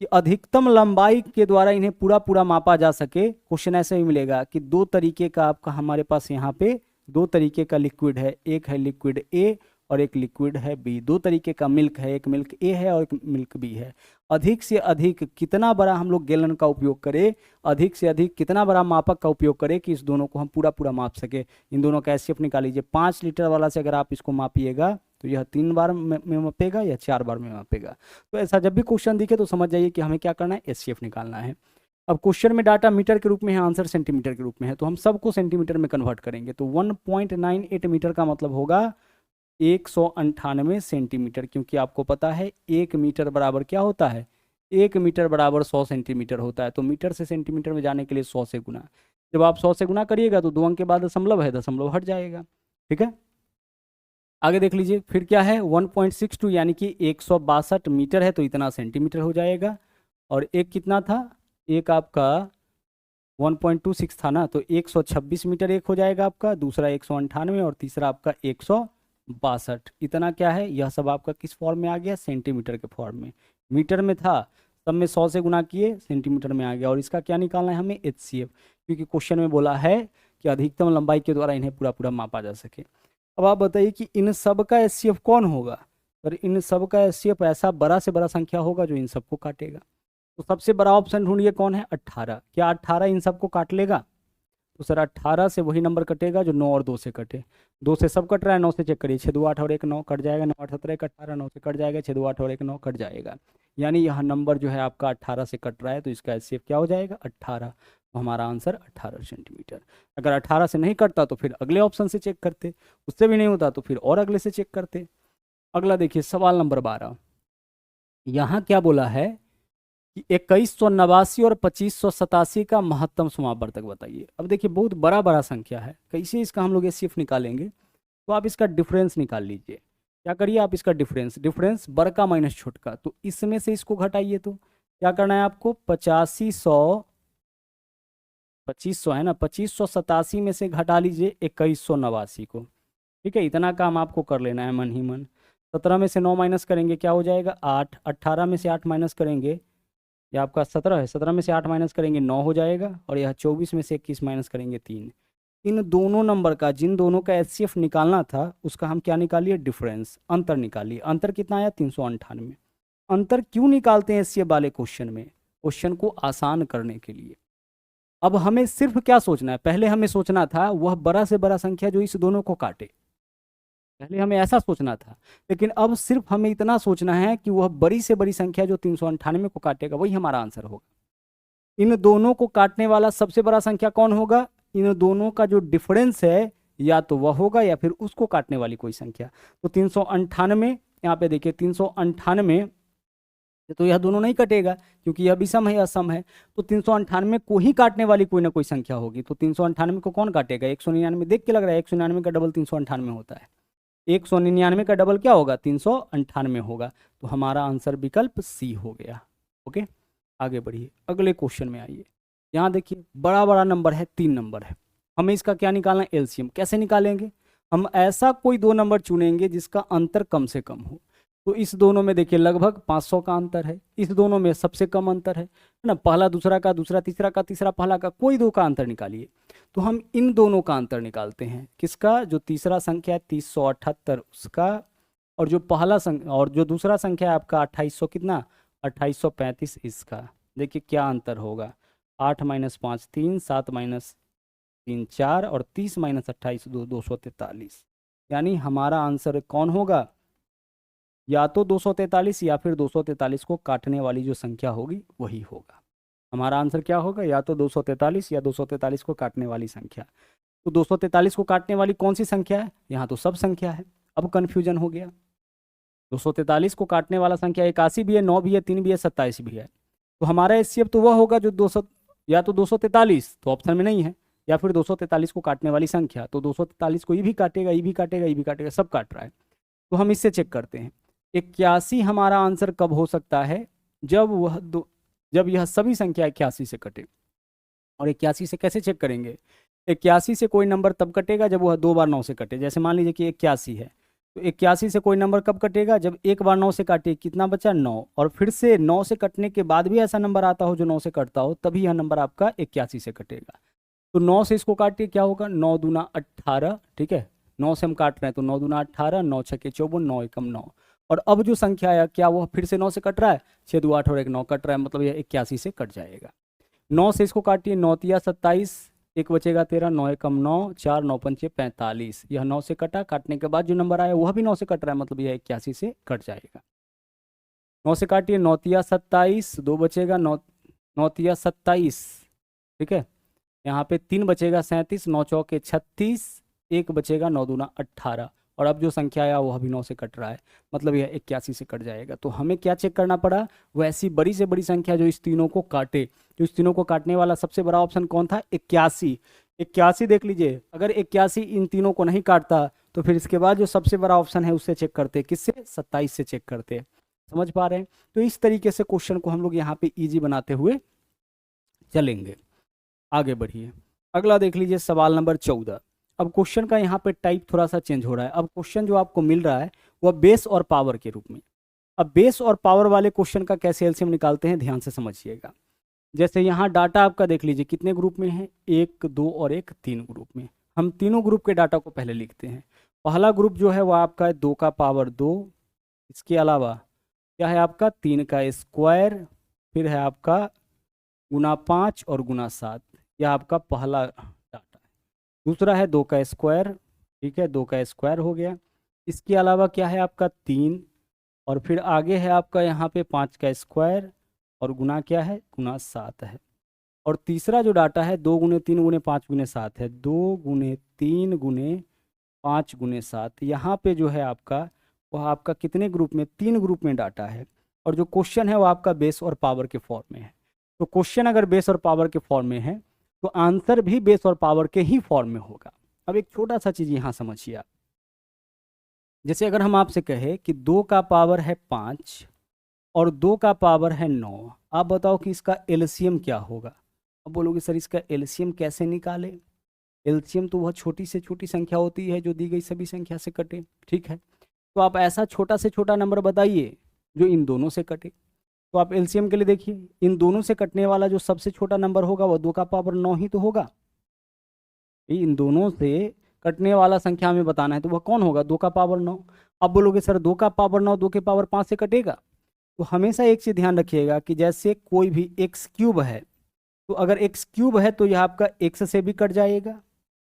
कि अधिकतम लंबाई के द्वारा इन्हें पूरा पूरा मापा जा सके, क्वेश्चन ऐसे ही मिलेगा कि दो तरीके का आपका हमारे पास यहाँ पे दो तरीके का लिक्विड है, एक है लिक्विड ए और एक लिक्विड है बी। दो तरीके का मिल्क है, एक मिल्क ए है और एक मिल्क बी है। अधिक से अधिक कितना बड़ा हम लोग गैलन का उपयोग करें, अधिक से अधिक कितना बड़ा मापक का उपयोग करें कि इस दोनों को हम पूरा पूरा माप सके। इन दोनों का एचसीएफ निकाल लीजिए। 5 लीटर वाला से अगर आप इसको मापिएगा तो यह 3 बार में मापेगा या 4 बार में मापेगा। तो ऐसा जब भी क्वेश्चन दिखे तो समझ जाइए कि हमें क्या करना है, एचसीएफ निकालना है। अब क्वेश्चन में डाटा मीटर के रूप में है, आंसर सेंटीमीटर के रूप में है, तो हम सबको सेंटीमीटर में कन्वर्ट करेंगे। तो 1.98 मीटर का मतलब होगा 198 सेंटीमीटर, क्योंकि आपको पता है 1 मीटर बराबर क्या होता है? 1 मीटर बराबर 100 सेंटीमीटर होता है। तो मीटर से सेंटीमीटर में जाने के लिए 100 से गुना, जब आप 100 से गुना करिएगा तो 2 अंक के बाद दशमलव है, दशमलव हट जाएगा। ठीक है, आगे देख लीजिए फिर क्या है। 1.62 यानी कि 162 मीटर है तो इतना सेंटीमीटर हो जाएगा। और एक कितना था? एक आपका 1.26 था ना, तो 126 मीटर एक हो जाएगा आपका, दूसरा 198 और तीसरा आपका 162। इतना क्या है? यह सब आपका किस फॉर्म में आ गया? सेंटीमीटर के फॉर्म में। मीटर में था, सब में 100 से गुना किए, सेंटीमीटर में आ गया। और इसका क्या निकालना है हमें? एचसीएफ, क्योंकि क्वेश्चन में बोला है कि अधिकतम लंबाई के द्वारा इन्हें पूरा पूरा मापा जा सके। अब आप बताइए कि इन सब का एचसीएफ कौन होगा? और इन सब का एचसीएफ ऐसा बड़ा से बड़ा संख्या होगा जो इन सबको काटेगा। तो सबसे बड़ा ऑप्शन ढूंढिए कौन है? 18। क्या 18 इन सबको काट लेगा? तो सर 18 से वही नंबर कटेगा जो 9 और 2 से कटे। 2 से सब कट रहा है, 9 से चेक करिए, 6 2 8 और 1 9 कट जाएगा, 9 8 17 1 18, 9 से कट जाएगा, 6 2 8 और 1 9 कट जाएगा। यानी यह नंबर जो है आपका 18 से कट रहा है, तो इसका एचसीएफ क्या हो जाएगा? 18। तो हमारा आंसर 18 सेंटीमीटर। अगर 18 से नहीं कटता तो फिर अगले ऑप्शन से चेक करते, उससे भी नहीं होता तो फिर और अगले से चेक करते। अगला देखिए सवाल नंबर 12। यहाँ क्या बोला है कि 2189 और 2587 का महत्तम समावर्तक बताइए। अब देखिए बहुत बड़ा बड़ा संख्या है, कैसे इसका हम लोग एचसीएफ निकालेंगे? तो आप इसका डिफरेंस निकाल लीजिए। क्या करिए आप? इसका डिफरेंस बड़का माइनस छोटका, तो इसमें से इसको घटाइए। तो क्या करना है आपको? 2500 है ना, 2587 में से घटा लीजिए 2189 को। ठीक है, इतना काम आपको कर लेना है मन ही मन। 17 में से 9 माइनस करेंगे, क्या हो जाएगा? 8। 18 में से 8 माइनस करेंगे, यह आपका 17 है, 17 में से 8 माइनस करेंगे 9 हो जाएगा। और यह 24 में से 21 माइनस करेंगे 3। इन दोनों नंबर का, जिन दोनों का एचसीएफ निकालना था उसका हम क्या निकालिए? डिफरेंस, अंतर निकालिए। अंतर कितना आया? 398। अंतर क्यों निकालते हैं एचसीएफ वाले क्वेश्चन में? क्वेश्चन को आसान करने के लिए। अब हमें सिर्फ क्या सोचना है? पहले हमें सोचना था वह बड़ा से बड़ा संख्या जो इस दोनों को काटे, पहले हमें ऐसा सोचना था। लेकिन अब सिर्फ हमें इतना सोचना है कि वह बड़ी से बड़ी संख्या जो 398 को काटेगा वही हमारा आंसर होगा। इन दोनों को काटने वाला सबसे बड़ा संख्या कौन होगा? इन दोनों का जो डिफरेंस है या तो वह होगा या फिर उसको काटने वाली कोई संख्या। तो 398, यहाँ पे देखिए 398, तो यह दोनों नहीं कटेगा क्योंकि यह विषम है, यह सम है। तो 398 को ही काटने वाली कोई ना कोई संख्या होगी। तो 398 को कौन काटेगा? 199। देख के लग रहा है 199 का डबल 398 होता है। 199 का डबल क्या होगा? 398 होगा। तो हमारा आंसर विकल्प सी हो गया। ओके, आगे बढ़िए, अगले क्वेश्चन में आइए। यहाँ देखिए बड़ा बड़ा नंबर है, 3 नंबर है। हमें इसका क्या निकालना है? एलसीएम। कैसे निकालेंगे? हम ऐसा कोई 2 नंबर चुनेंगे जिसका अंतर कम से कम हो। तो इस दोनों में देखिए लगभग 500 का अंतर है, इस दोनों में सबसे कम अंतर है ना, पहला दूसरा का, दूसरा तीसरा का, तीसरा पहला का, कोई 2 का अंतर निकालिए। तो हम इन दोनों का अंतर निकालते हैं। किसका? जो तीसरा संख्या है 3078 उसका, और जो पहला संख्या और जो दूसरा संख्या है आपका 2800 कितना? 2835 इसका। देखिए क्या अंतर होगा? 8 - 5 3, 7 - 3 4, और 30 - 28 2, 243। यानी हमारा आंसर कौन होगा? या तो 243 या फिर 243 को काटने वाली जो संख्या होगी वही होगा। हमारा आंसर क्या होगा? या तो 243 या 243 को काटने वाली संख्या। तो 243 को काटने वाली कौन सी संख्या है? यहाँ तो सब संख्या है। अब कन्फ्यूजन हो गया। 243 को काटने वाला संख्या 81 भी है, 9 भी है, 3 भी है, 27 भी है। तो हमारा एचसीएफ तो वह होगा जो 200, या तो 243 तो ऑप्शन में नहीं है, या फिर 243 को काटने वाली संख्या। तो 243 को ये भी काटेगा, ये भी काटेगा, ये भी काटेगा, सब काट रहा है। तो हम इससे चेक करते हैं। 81 हमारा आंसर कब हो सकता है? जब यह सभी संख्या 81 से कटे। और 81 से कैसे चेक करेंगे? 81 से कोई नंबर तब कटेगा जब वह 2 बार 9 से कटे। जैसे मान लीजिए कि 81 है, तो 81 से कोई नंबर कब कटेगा? जब एक बार 9 से काटे, कितना बचा? 9। और फिर से 9 से कटने के बाद भी ऐसा नंबर आता हो जो 9 से कटता हो, तभी यह नंबर आपका 81 से कटेगा। तो 9 से इसको काटिए, क्या होगा? 9 दूना 18, ठीक है, 9 से हम काट रहे हैं तो 9 दूना 18, 9 छके 54, 9 एकम 9। और अब जो संख्या आया क्या वह फिर से 9 से कट रहा है? 6 दो 8 और 1 9 कट रहा है, मतलब यह 81 से कट जाएगा। 9 से इसको काटिए, 9 तिया 27, एक बचेगा 13, 9 एकम 9, 4 9 पंचे 45। यह 9 से कटा, काटने के बाद जो नंबर आया वह भी 9 से कट रहा है, मतलब यह 81 से कट जाएगा। 9 से काटिए, 9 तिया 27, 2 बचेगा, 9 तिया 27, ठीक है। यहाँ पे 3 बचेगा 37, 9 चौके 36, एक बचेगा, 9 दूना 18। और अब जो संख्या आया वह भी 9 से कट रहा है, मतलब यह 81 से कट जाएगा। तो हमें क्या चेक करना पड़ा? वो ऐसी बड़ी से बड़ी संख्या जो इस तीनों को काटे। तो इस तीनों को काटने वाला सबसे बड़ा ऑप्शन कौन था? 81। 81 देख लीजिए, अगर 81 इन तीनों को नहीं काटता तो फिर इसके बाद जो सबसे बड़ा ऑप्शन है उससे चेक करते। किससे? 27 से चेक करते। समझ पा रहे हैं? तो इस तरीके से क्वेश्चन को हम लोग यहाँ पे ईजी बनाते हुए चलेंगे। आगे बढ़िए, अगला देख लीजिए सवाल नंबर 14। अब क्वेश्चन का यहाँ पे टाइप थोड़ा सा चेंज हो रहा है। अब क्वेश्चन जो आपको मिल रहा है वह बेस और पावर के रूप में। अब बेस और पावर वाले क्वेश्चन का कैसे एलसीएम निकालते हैं, ध्यान से समझिएगा। जैसे यहाँ डाटा आपका देख लीजिए कितने ग्रुप में है? 1 2 और 1 3 ग्रुप में। हम तीनों ग्रुप के डाटा को पहले लिखते हैं। पहला ग्रुप जो है वह आपका है 2 का पावर 2, इसके अलावा क्या है आपका 3 का स्क्वायर, फिर है आपका गुना 5 और गुना 7। यह आपका पहला डाटा है। दूसरा है 2 का स्क्वायर, ठीक है, 2 का स्क्वायर हो गया। इसके अलावा क्या है आपका 3, और फिर आगे है आपका यहाँ पे 5 का स्क्वायर, और गुना क्या है? गुना 7 है। और तीसरा जो डाटा है 2 गुने 3 गुने 5 गुने 7 है। 2 गुने 3 गुने 5 गुने 7। यहाँ पे जो है आपका वह आपका कितने ग्रुप में? 3 ग्रुप में डाटा है। और जो क्वेश्चन है वो आपका बेस और पावर के फॉर्म में है। तो क्वेश्चन अगर बेस और पावर के फॉर्म में है तो आंसर भी बेस और पावर के ही फॉर्म में होगा। अब एक छोटा सा चीज यहाँ समझिए आप। जैसे अगर हम आपसे कहें कि 2 का पावर है 5 और 2 का पावर है 9, आप बताओ कि इसका एलसीएम क्या होगा? अब बोलोगे सर इसका एलसीएम कैसे निकाले? एलसीएम तो वह छोटी से छोटी संख्या होती है जो दी गई सभी संख्या से कटे, ठीक है। तो आप ऐसा छोटा से छोटा नंबर बताइए जो इन दोनों से कटे। तो आप एलसीएम के लिए देखिए, इन दोनों से कटने वाला जो सबसे छोटा नंबर होगा वह 2 का पावर 9 ही तो होगा। इन दोनों से कटने वाला संख्या हमें बताना है, तो वह कौन होगा? 2 का पावर 9। अब बोलोगे सर 2 का पावर 9 2 के पावर 5 से कटेगा? तो हमेशा एक चीज ध्यान रखिएगा कि जैसे कोई भी एक्स क्यूब है, तो अगर एक्स क्यूब है तो यह आपका एक्स से भी कट जाएगा,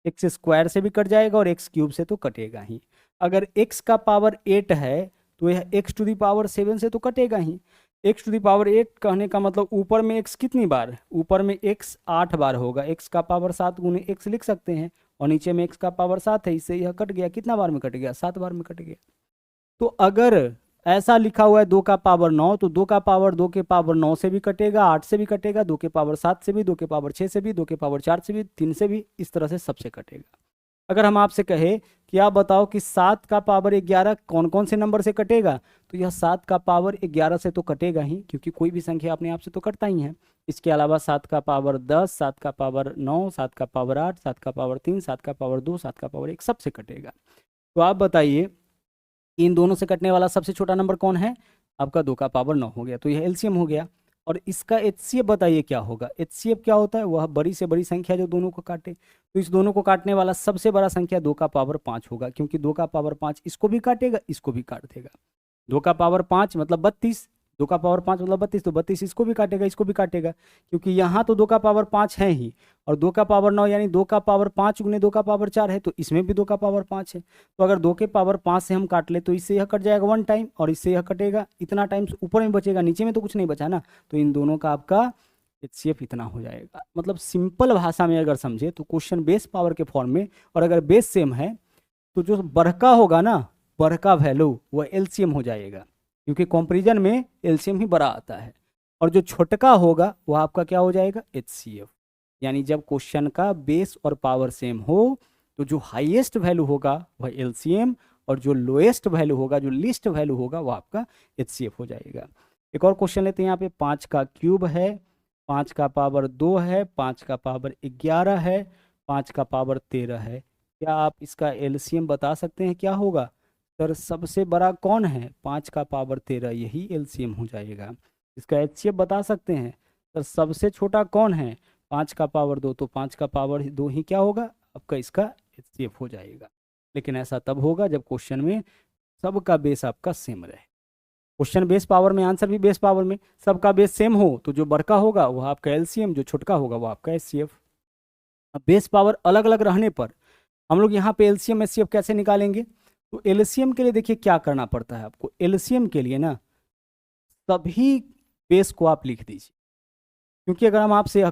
एक्स स्क्वायर से भी कट जाएगा, और एक्स क्यूब से तो कटेगा ही। अगर एक्स का पावर 8 है तो यह एक्स टू दी पावर 7 से तो कटेगा ही। एक्स टू दी पावर 8 कहने का मतलब ऊपर में एक्स कितनी बार? ऊपर में एक्स 8 बार होगा। एक्स का पावर 7 गुने एक्स लिख सकते हैं, और नीचे में x का पावर 7 है, इससे यह कट गया, कितना बार में कट गया, 7 बार में कट गया। तो अगर ऐसा लिखा हुआ है 2 का पावर 9, तो 2 का पावर 2 के पावर 9 से भी कटेगा, 8 से भी कटेगा, 2 के पावर 7 से भी, 2 के पावर 6 से भी, 2 के पावर 4 से भी, 3 से भी, इस तरह से सबसे कटेगा। अगर हम आपसे कहे कि आप बताओ कि 7 का पावर 11 कौन कौन से नंबर से कटेगा, तो यह 7 का पावर 11 से तो कटेगा ही, क्योंकि कोई भी संख्या अपने आप से तो कटता ही है। इसके अलावा 7 का पावर 10, 7 का पावर 9, 7 का पावर 8, 7 का पावर 3, 7 का पावर 2, 7 का पावर 1, सबसे कटेगा। तो आप बताइए इन दोनों से कटने वाला सबसे छोटा नंबर कौन है, आपका 2 का पावर 9 हो गया, तो यह एलसीएम हो गया। और इसका एचसीएफ बताइए क्या होगा। एचसीएफ क्या होता है, वह बड़ी से बड़ी संख्या जो दोनों को काटे। तो इस दोनों को काटने वाला सबसे बड़ा संख्या 2 का पावर 5 होगा, क्योंकि 2 का पावर 5 इसको भी काटेगा, इसको भी काट देगा। 2 का पावर 5 मतलब 32, 2 का पावर 5 मतलब 32, तो 32 इसको भी काटेगा, इसको भी काटेगा, क्योंकि यहाँ तो 2 का पावर 5 है ही, और 2 का पावर 9 यानी 2 का पावर 5 गुने 2 का पावर 4 है, तो इसमें भी 2 का पावर 5 है। तो अगर 2 के पावर 5 से हम काट ले तो इससे यह कट जाएगा 1 टाइम, और इससे यह कटेगा इतना टाइम, ऊपर में बचेगा, नीचे में तो कुछ नहीं बचा ना। तो इन दोनों का आपका एचसीएफ इतना हो जाएगा। मतलब सिंपल भाषा में अगर समझे तो क्वेश्चन बेस पावर के फॉर्म में, और अगर बेस सेम है तो जो बड़का होगा ना, बड़का वैल्यू वह एलसीएम हो जाएगा, क्योंकि कंपैरिजन में एलसीएम ही बड़ा आता है। और जो छोटका होगा वह आपका क्या हो जाएगा, एचसीएफ। यानी जब क्वेश्चन का बेस और पावर सेम हो तो जो हाईएस्ट वैल्यू होगा वह एलसीएम, और जो लोएस्ट वैल्यू होगा, जो लीस्ट वैल्यू होगा, वह आपका एचसीएफ हो जाएगा। एक और क्वेश्चन लेते हैं। यहाँ पे 5 का क्यूब है, 5 का पावर 2 है, 5 का पावर 11 है, 5 का पावर 13 है। क्या आप इसका एलसीएम बता सकते हैं क्या होगा? सर सबसे बड़ा कौन है, 5 का पावर 13, यही एलसीएम हो जाएगा। इसका एचसीएफ बता सकते हैं? सर सबसे छोटा कौन है, 5 का पावर 2, तो 5 का पावर 2 ही क्या होगा आपका, इसका एचसीएफ हो जाएगा। लेकिन ऐसा तब होगा जब क्वेश्चन में सबका बेस आपका सेम रहे। क्वेश्चन बेस पावर में, आंसर भी बेस पावर में, सबका बेस सेम हो तो जो बड़का होगा वह आपका एलसीएम, जो छोटका होगा वो आपका एचसीएफ। अब बेस पावर अलग अलग रहने पर हम लोग यहाँ पे एलसीएम एचसीएफ कैसे निकालेंगे? तो एलसीएम के लिए देखिए क्या करना पड़ता है आपको। एलसीएम के लिए ना सभी बेस को आप लिख दीजिए, क्योंकि अगर हम आपसे यह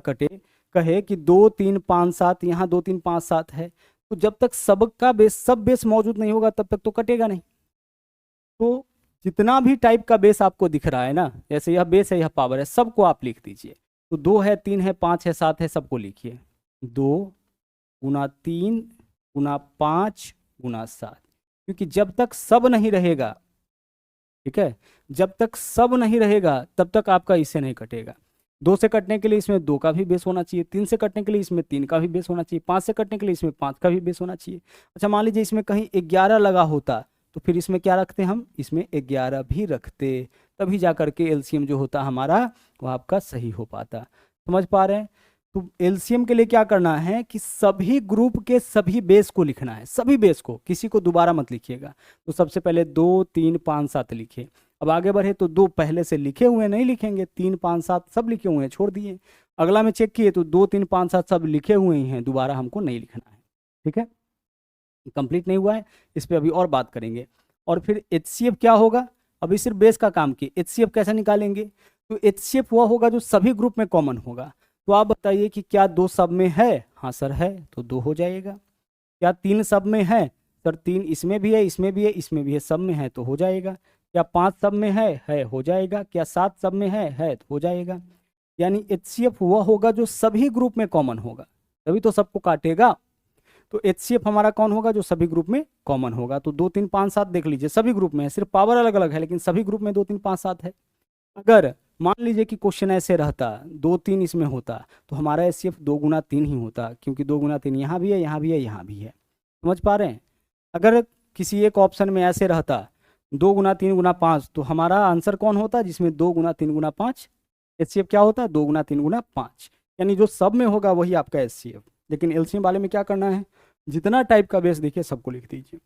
कहे कि 2 3 5 7, यहाँ 2 3 5 7 है, तो जब तक सबका बेस, सब बेस मौजूद नहीं होगा तब तक तो कटेगा नहीं। तो जितना भी टाइप का बेस आपको दिख रहा है ना, जैसे यह बेस है, यह पावर है, सबको आप लिख दीजिए। तो 2 है, 3 है, 5 है, 7 है, सबको लिखिए। 2 गुना 3 गुना 5 गुना 7, क्योंकि जब तक सब नहीं रहेगा, ठीक है, जब तक सब नहीं रहेगा तब तक आपका इससे नहीं कटेगा। 2 से कटने के लिए इसमें 2 का भी बेस होना चाहिए, 3 से कटने के लिए इसमें 3 का भी बेस होना चाहिए, 5 से कटने के लिए इसमें 5 का भी बेस होना चाहिए। अच्छा मान लीजिए इसमें कहीं 11 लगा होता, तो फिर इसमें क्या रखते हम, इसमें 11 भी रखते, तभी जा करके एलसीएम जो होता हमारा वो आपका सही हो पाता। समझ पा रहे हैं? तो एलसीएम के लिए क्या करना है कि सभी ग्रुप के सभी बेस को लिखना है, सभी बेस को, किसी को दोबारा मत लिखिएगा। तो सबसे पहले 2 3 5 7 लिखिए। अब आगे बढ़े तो 2 पहले से लिखे हुए नहीं लिखेंगे, 3 5 7 सब लिखे हुए हैं, छोड़ दिए। अगला में चेक किए तो 2 3 5 7 सब लिखे हुए ही हैं, दोबारा हमको नहीं लिखना है। ठीक है, कंप्लीट नहीं हुआ है, इस पर अभी और बात करेंगे। और फिर एचसीएफ क्या होगा, अभी सिर्फ बेस का काम किए, एचसीएफ कैसे निकालेंगे? तो एचसीएफ वह होगा जो सभी ग्रुप में कॉमन होगा। तो आप बताइए कि क्या 2 सब में है? हाँ सर है, तो 2 हो जाएगा। क्या 3 सब में है? सर 3 इसमें भी है, इसमें भी है, इसमें भी है, सब में है तो हो जाएगा। क्या 5 सब में है, हो जाएगा। क्या 7 सब में है तो हो जाएगा। यानी एचसीएफ वह होगा जो सभी ग्रुप में कॉमन होगा, तभी तो सबको काटेगा। तो एचसीएफ हमारा कौन होगा, जो सभी ग्रुप में कॉमन होगा। तो 2 3 5 7 देख लीजिए, सभी ग्रुप में है, सिर्फ पावर अलग अलग है, लेकिन सभी ग्रुप में 2 3 5 7 है। अगर मान लीजिए कि क्वेश्चन ऐसे रहता, 2 3 इसमें होता, तो हमारा एचसीएफ 2 गुना 3 ही होता, क्योंकि 2 गुना 3 यहाँ भी है, यहाँ भी है, यहाँ भी है। समझ पा रहे हैं? अगर किसी एक ऑप्शन में ऐसे रहता 2 गुना 3 गुना 5, तो हमारा आंसर कौन होता, जिसमें 2 गुना 3 गुना 5, एचसीएफ क्या होता, 2 गुना 3 गुना 5। यानी जो सब में होगा वही आपका एचसीएफ। लेकिन एलसीएम वाले में क्या करना है, जितना टाइप का बेस देखिए सबको लिख दीजिए।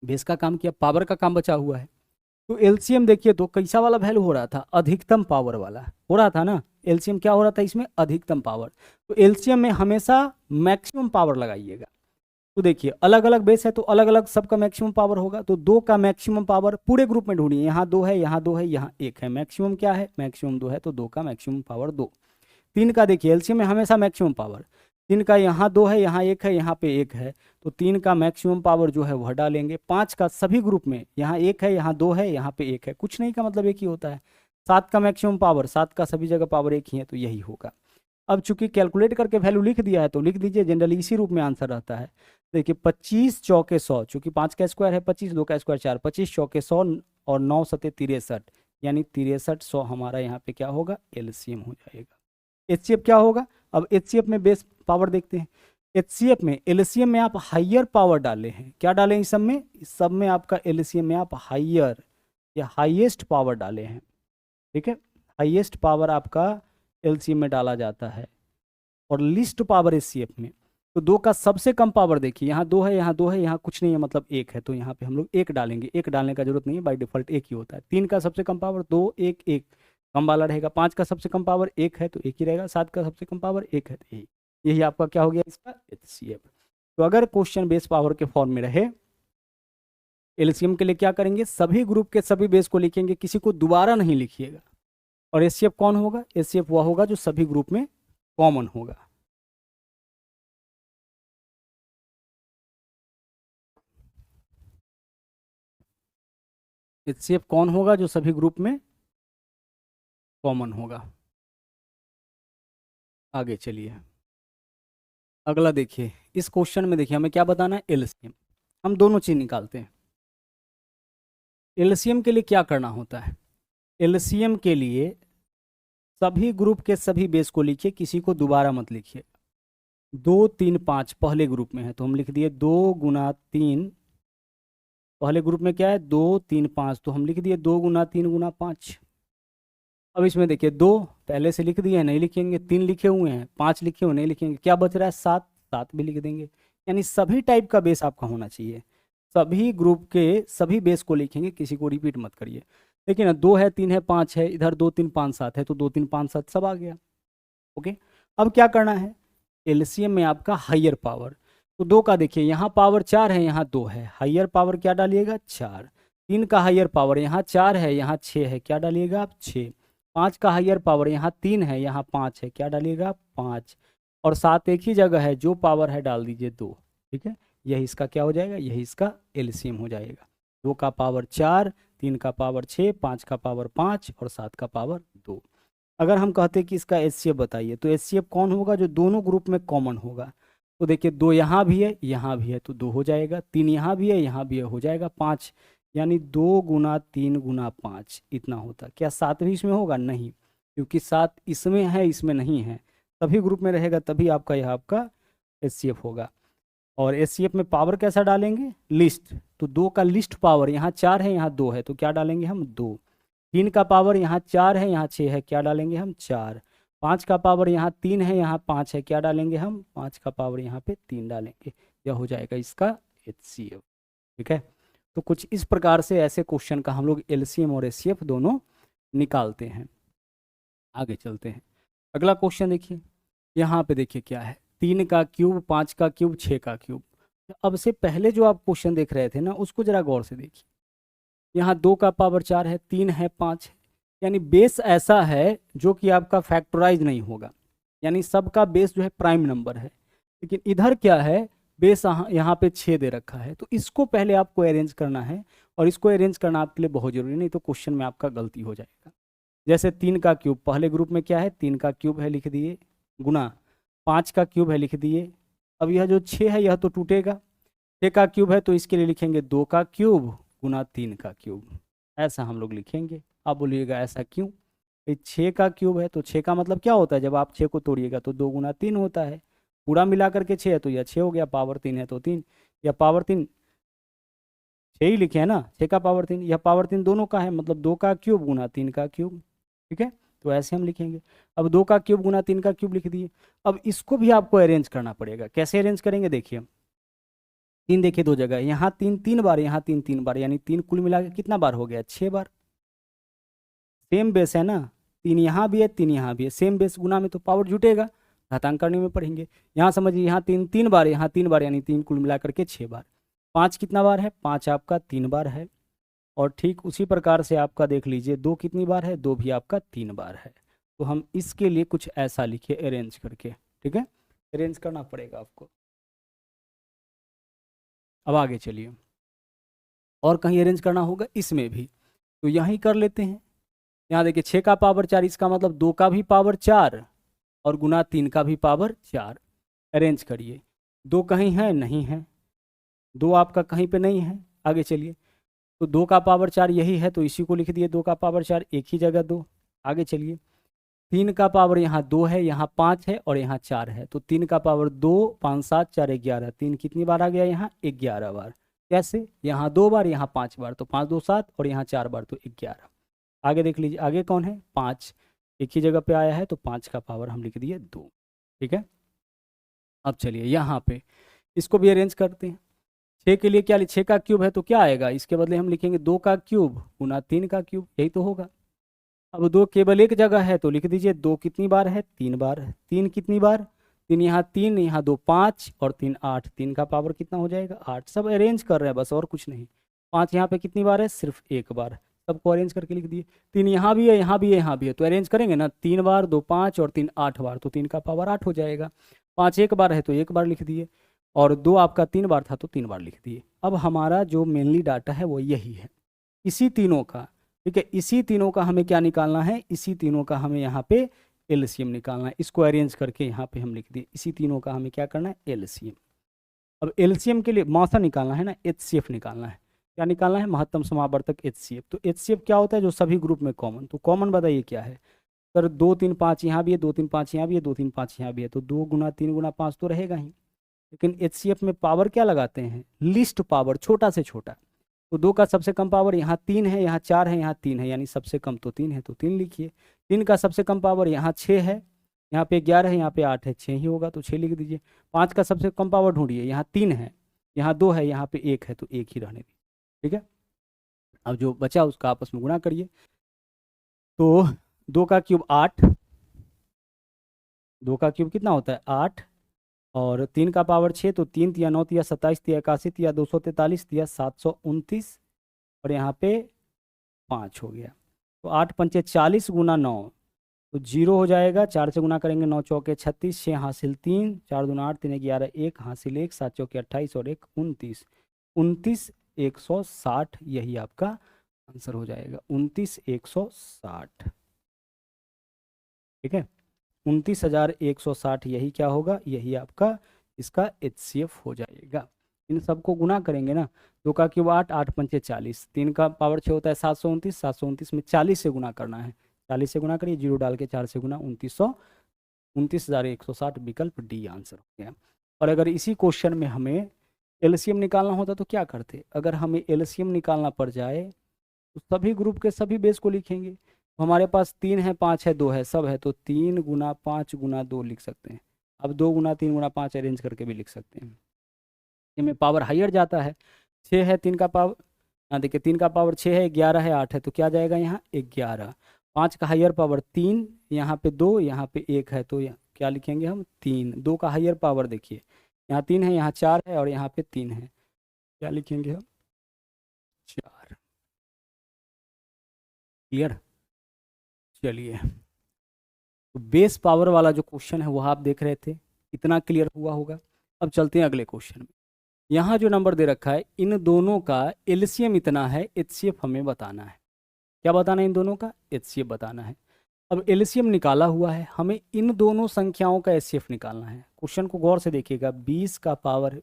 बेस का काम किया, पावर का काम बचा हुआ है। तो एलसीएम देखिए तो कैसा वाला वैल्यू हो रहा था, अधिकतम पावर वाला हो रहा था ना। एलसीएम क्या हो रहा था इसमें, अधिकतम पावर। तो एलसीएम में हमेशा मैक्सिमम पावर लगाइएगा। तो देखिए अलग अलग बेस है तो अलग अलग सबका मैक्सिमम पावर होगा। तो 2 का मैक्सिमम पावर पूरे ग्रुप में ढूंढिए, यहाँ 2 है, यहाँ 2 है, यहाँ 1 है, मैक्सिमम क्या है, मैक्सिमम 2 है, तो 2 का मैक्सिमम पावर 2। 3 का देखिए एलसीएम में हमेशा मैक्सिमम पावर, 3 का यहाँ 2 है, यहाँ 1 है, यहाँ पे 1 है, तो 3 का मैक्सिमम पावर जो है वह डालेंगे। 5 का सभी ग्रुप में यहाँ 1 है, यहाँ 2 है, यहाँ पे 1 है, कुछ नहीं का मतलब एक ही होता है। 7 का मैक्सिमम पावर, 7 का सभी जगह पावर एक ही है, तो यही होगा। अब चूंकि कैलकुलेट करके वैल्यू लिख दिया है तो लिख दीजिए, जनरली इसी रूप में आंसर रहता है। देखिए 25 चौके 100, चूंकि 5 का स्क्वायर है 25, 2 का स्क्वायर 4, 25 चौके 100 और 9 सते 63, यानी 63 100 हमारा यहाँ पे क्या होगा, एलसीएम हो जाएगा। एचसीएफ क्या होगा, अब एचसीएफ में बेस पावर देखते हैं। एचसीएफ में एलसीएम में आप हाइयर पावर डाले हैं, क्या डाले इस सब में आपका एलसीएम में आप हाइयर या हाईएस्ट पावर डाले हैं, ठीक है। हाईएस्ट पावर आपका एलसीएम में डाला जाता है और लिस्ट पावर एचसीएफ में। तो 2 का सबसे कम पावर देखिए, यहाँ 2 है, यहाँ 2 है, यहाँ कुछ नहीं है, मतलब 1 है, तो यहाँ पे हम लोग 1 डालेंगे। 1 डालने का जरूरत नहीं है, बाय डिफॉल्ट 1 ही होता है। 3 का सबसे कम पावर 2, 1 1 कम वाला रहेगा। 5 का सबसे कम पावर 1 है तो 1 ही रहेगा। 7 का सबसे कम पावर 1 है तो यही आपका क्या हो गया, इसका एचसीएफ। तो अगर क्वेश्चन बेस पावर के फॉर्म में रहे, एलसीएम के लिए क्या करेंगे, सभी ग्रुप के सभी बेस को लिखेंगे, किसी को दोबारा नहीं लिखिएगा। और एचसीएफ कौन होगा, एचसीएफ वह होगा जो सभी ग्रुप में कॉमन होगा। एचसीएफ कौन होगा जो सभी ग्रुप में कॉमन होगा। आगे चलिए, अगला देखिए। इस क्वेश्चन में देखिए हमें क्या बताना है, एलसीएम। हम दोनों चीज निकालते हैं। एलसीएम के लिए क्या करना होता है, एलसीएम के लिए सभी ग्रुप के सभी बेस को लिखिए, किसी को दोबारा मत लिखिए। 2 3 5 पहले ग्रुप में है तो हम लिख दिए 2 गुना 3, पहले ग्रुप में क्या है 2 3 5, तो हम लिख दिए 2 गुना 3 गुना 5। अब इसमें देखिए 2 पहले से लिख दिए हैं, नहीं लिखेंगे। 3 लिखे हुए हैं, 5 लिखे हुए नहीं लिखेंगे। क्या बच रहा है 7, 7 भी लिख देंगे। यानी सभी टाइप का बेस आपका होना चाहिए, सभी ग्रुप के सभी बेस को लिखेंगे, किसी को रिपीट मत करिए। देखिए ना 2 है, 3 है, 5 है, इधर 2 3 5 7 है, तो 2 3 5 7 सब आ गया। ओके, अब क्या करना है, एलसीएम में आपका हाइयर पावर। तो 2 का देखिए यहाँ पावर 4 है, यहाँ 2 है, हाइयर पावर क्या डालिएगा 4। 3 का हाइयर पावर यहाँ 4 है, यहाँ 6 है, क्या डालिएगा आप 6। 5 का हाइयर पावर यहाँ 3 है, यहाँ 5 है, क्या डालिएगा आप 5। और 7 एक ही जगह है, जो पावर है डाल दीजिए 2, ठीक है। यही इसका क्या हो जाएगा, यही इसका एलसीएम हो जाएगा। 2 का पावर 4, 3 का पावर 6, 5 का पावर 5 और 7 का पावर 2। अगर हम कहते हैं कि इसका एचसीएफ बताइए, तो एचसीएफ कौन होगा जो दोनों ग्रुप में कॉमन होगा। तो देखिए 2 यहाँ भी है, यहाँ भी है, तो 2 हो जाएगा। 3 यहाँ भी है, यहाँ भी है, हो जाएगा 5। यानी 2 गुना 3 गुना 5 इतना होता। क्या 7 भी इसमें होगा, नहीं, क्योंकि 7 इसमें है, इसमें नहीं है। तभी ग्रुप में रहेगा, तभी आपका यह आपका एचसीएफ होगा। और एचसीएफ में पावर कैसा डालेंगे, लिस्ट। तो 2 का लिस्ट पावर यहाँ 4 है, यहाँ 2 है, तो क्या डालेंगे हम 2। 3 का पावर यहाँ 4 है, यहाँ 6 है, क्या डालेंगे हम 4। 5 का पावर यहाँ 3 है, यहाँ 5 है, क्या डालेंगे हम 5 का पावर यहाँ पे 3 डालेंगे। यह हो जाएगा इसका एचसीएफ, ठीक है। तो कुछ इस प्रकार से ऐसे क्वेश्चन का हम लोग एलसीएम और एचसीएफ दोनों निकालते हैं। आगे चलते हैं, अगला क्वेश्चन देखिए। यहाँ पे देखिए क्या है, 3 का क्यूब, 5 का क्यूब, 6 का क्यूब। अब से पहले जो आप क्वेश्चन देख रहे थे ना, उसको जरा गौर से देखिए। यहाँ 2 का पावर 4 है, 3 है, 5 है, यानी बेस ऐसा है जो कि आपका फैक्टराइज नहीं होगा, यानी सबका बेस जो है प्राइम नंबर है। लेकिन इधर क्या है, बेस यहाँ पे 6 दे रखा है, तो इसको पहले आपको अरेंज करना है, और इसको अरेंज करना आपके लिए बहुत जरूरी, नहीं तो क्वेश्चन में आपका गलती हो जाएगा। जैसे 3 का क्यूब पहले ग्रुप में क्या है, 3 का क्यूब है, लिख दिए, गुना 5 का क्यूब है, लिख दिए। अब यह जो 6 है यह तो टूटेगा। 6 का क्यूब है तो इसके लिए लिखेंगे 2 का क्यूब गुना 3 का क्यूब, ऐसा हम लोग लिखेंगे। आप बोलिएगा ऐसा क्यों, 6 का क्यूब है तो 6 का मतलब क्या होता है, जब आप 6 को तोड़िएगा तो 2 गुना 3 होता है, पूरा मिला करके 6 है तो यह 6 हो गया, पावर 3 है तो 3, या पावर 3 6 ही लिखे हैं ना, 6 का पावर 3, यह पावर 3 दोनों का है, मतलब 2 का क्यूब गुना 3 का क्यूब, ठीक है। तो ऐसे हम लिखेंगे। अब 2 का क्यूब गुना 3 का क्यूब लिख दिए। अब इसको भी आपको अरेंज करना पड़ेगा, कैसे अरेंज करेंगे, देखिए 3 देखिए 2 जगह, यहाँ 3 3 बार, यहाँ 3 3 बार, यानी 3 कुल मिला के कितना बार हो गया, 6 बार। सेम बेस है ना, 3 यहाँ भी है, 3 यहाँ भी है, सेम बेस गुना में तो पावर जुटेगा, घातांक करने में पढ़ेंगे। यहाँ समझिए, यहाँ 3 3 बार, यहाँ 3 बार, यानी 3 कुल मिला करके 6 बार। 5 कितना बार है, 5 आपका 3 बार है। और ठीक उसी प्रकार से आपका देख लीजिए 2 कितनी बार है, 2 भी आपका 3 बार है। तो हम इसके लिए कुछ ऐसा लिखिए अरेंज करके, ठीक है। अरेंज करना पड़ेगा आपको। अब आगे चलिए, और कहीं अरेंज करना होगा इसमें भी, तो यहीं कर लेते हैं। यहाँ देखिए 6 का पावर 4, इसका मतलब 2 का भी पावर 4 और गुना 3 का भी पावर 4। अरेंज करिए। 2 कहीं है, नहीं है, 2 आपका कहीं पे नहीं है। आगे चलिए, तो 2 का पावर 4 यही है, तो इसी को लिख दिए 2 का पावर 4, एक ही जगह 2। आगे चलिए, 3 का पावर यहाँ 2 है, यहाँ 5 है और यहाँ 4 है, तो 3 का पावर 2, 5 7 4 11, 3 कितनी बार आ गया यहाँ 11 बार। कैसे, यहाँ 2 बार, यहाँ 5 बार, तो 5 2 7 और यहाँ 4 बार, तो 11। आगे देख लीजिए, आगे कौन है 5, एक ही जगह पे आया है, तो 5 का पावर हम लिख दिए 2। ठीक है, अब चलिए यहाँ पे इसको भी अरेंज करते हैं। 6 के लिए क्या, 6 का क्यूब है तो क्या आएगा, इसके बदले हम लिखेंगे 2 का क्यूब गुना 3 का क्यूब, यही तो होगा। अब 2 केवल एक जगह है तो लिख दीजिए 2 कितनी बार है, 3 बार है। 3 कितनी बार, 3 यहाँ 3, यहाँ 2 5 और 3 8, 3 का पावर कितना हो जाएगा 8। सब अरेंज कर रहे हैं बस, और कुछ नहीं। 5 यहाँ पे कितनी बार है, सिर्फ एक बार, सबको अरेंज करके लिख दिए। 3 यहाँ भी है, यहाँ भी है, यहाँ भी है, तो अरेंज करेंगे ना, 3 बार 2 5 और 3 8 बार, तो 3 का पावर 8 हो जाएगा। 5 एक बार है तो एक बार लिख दिए, और 2 आपका 3 बार था तो 3 बार लिख दिए। अब हमारा जो मेनली डाटा है वो यही है, इसी तीनों का। ठीक है, इसी तीनों का हमें क्या निकालना है, इसी तीनों का हमें यहाँ पे एलसीएम निकालना है। इसको अरेंज करके यहाँ पे हम लिख दिए, इसी तीनों का हमें क्या करना है, एलसीएम। अब एलसीएम के लिए मौसा निकालना है ना, एचसीएफ निकालना है। क्या निकालना है, महत्तम समावर्तक एचसीएफ। तो एचसीएफ क्या होता है, जो सभी ग्रुप में कॉमन। तो कॉमन बताइए क्या है सर, 2 3 5 यहाँ भी है, 2 3 5 यहाँ भी है, 2 3 5 यहाँ भी है, तो 2 गुना 3 गुना 5 तो रहेगा ही। लेकिन एचसीएफ में पावर क्या लगाते हैं, लिस्ट पावर, छोटा से छोटा। तो 2 का सबसे कम पावर यहाँ 3 है, यहाँ 4 है, यहाँ 3 है, यानी सबसे कम तो 3 है, तो 3 लिखिए। 3 का सबसे कम पावर यहाँ 6 है, यहाँ पे 11 है, यहाँ पे 8 है, 6 ही होगा तो 6 लिख दीजिए। 5 का सबसे कम पावर ढूंढिए, यहाँ 3 है, यहाँ 2 है, यहाँ पे 1 है, तो 1 ही रहने दीजिए। ठीक है, अब जो बचा उसका आपस में गुणा करिए। तो 2 का क्यूब 8, 2 का क्यूब कितना होता है 8, और 3 का पावर 6, तो 3 तिया 9 तिया 27 तिया 81 तिया 243 तिया 729, और यहाँ पे 5 हो गया। तो 8 पंचे 40 गुना 9, तो 0 हो जाएगा। 4 से गुना करेंगे, 9 चौके 36, 6 हासिल 3, 4 दूना 8, 3 11, 1 हासिल 1, 7 चौके 28 और 1 29, 29 160, यही आपका आंसर हो जाएगा, 29 160। ठीक है, 29,160 यही क्या होगा, यही आपका इसका एचसीएफ हो जाएगा। इन सबको गुना करेंगे ना, 2 का क्यूब 8, 8 पंचे 40, 3 का पावर 6 होता है 729, 729 में 40 से गुना करना है, 40 से गुना करिए, 0 डाल के 4 से गुना, 29,160, विकल्प डी आंसर हो गया। और अगर इसी क्वेश्चन में हमें एलसीएम निकालना होता तो क्या करते, अगर हमें एलसीएम निकालना पड़ जाए तो सभी ग्रुप के सभी बेस को लिखेंगे। तो हमारे पास 3 है, 5 है, 2 है, सब है, तो 3 गुना 5 गुना 2 लिख सकते हैं। अब 2 गुना 3 गुना 5 अरेंज करके भी लिख सकते हैं। इनमें पावर हायर जाता है, 6 है, 3 का पावर, यहाँ देखिए 3 का पावर 6 है, 11 है, 8 है, तो क्या जाएगा यहाँ 11। 5 का हायर पावर 3, यहाँ पे 2, यहाँ पे 1 है, तो क्या लिखेंगे हम 3। 2 का हायर पावर देखिए, यहाँ 3 है, यहाँ 4 है और यहाँ पे 3 है, क्या लिखेंगे हम 4। क्लियर, चलिए। तो बेस पावर वाला जो क्वेश्चन है वो आप देख रहे थे, इतना क्लियर हुआ होगा। अब चलते हैं अगले क्वेश्चन में। यहाँ जो नंबर दे रखा है, इन दोनों का एलसीएम इतना है, एचसीएफ हमें बताना है। क्या बताना है, इन दोनों का एचसीएफ बताना है। अब एलसीएम निकाला हुआ है, हमें इन दोनों संख्याओं का एचसीएफ निकालना है। क्वेश्चन को गौर से देखिएगा, 20 का पावर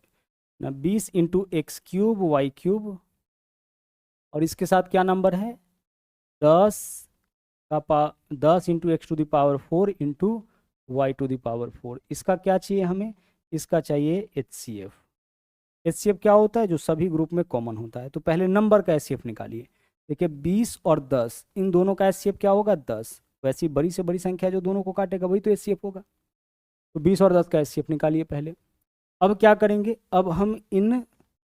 ना 20 into x cube y cube, और इसके साथ क्या नंबर है 10 10 into x to the power 4 into y to the power 4। इसका क्या चाहिए हमें, इसका चाहिए एचसीएफ। एचसीएफ क्या होता है, जो सभी ग्रुप में कॉमन होता है। तो पहले नंबर का एचसीएफ निकालिए। देखिए 20 और 10, इन दोनों का एचसीएफ क्या होगा 10। वैसी बड़ी से बड़ी संख्या जो दोनों को काटेगा वही तो एचसीएफ होगा। तो 20 और 10 का एचसीएफ निकालिए पहले। अब क्या करेंगे, अब हम इन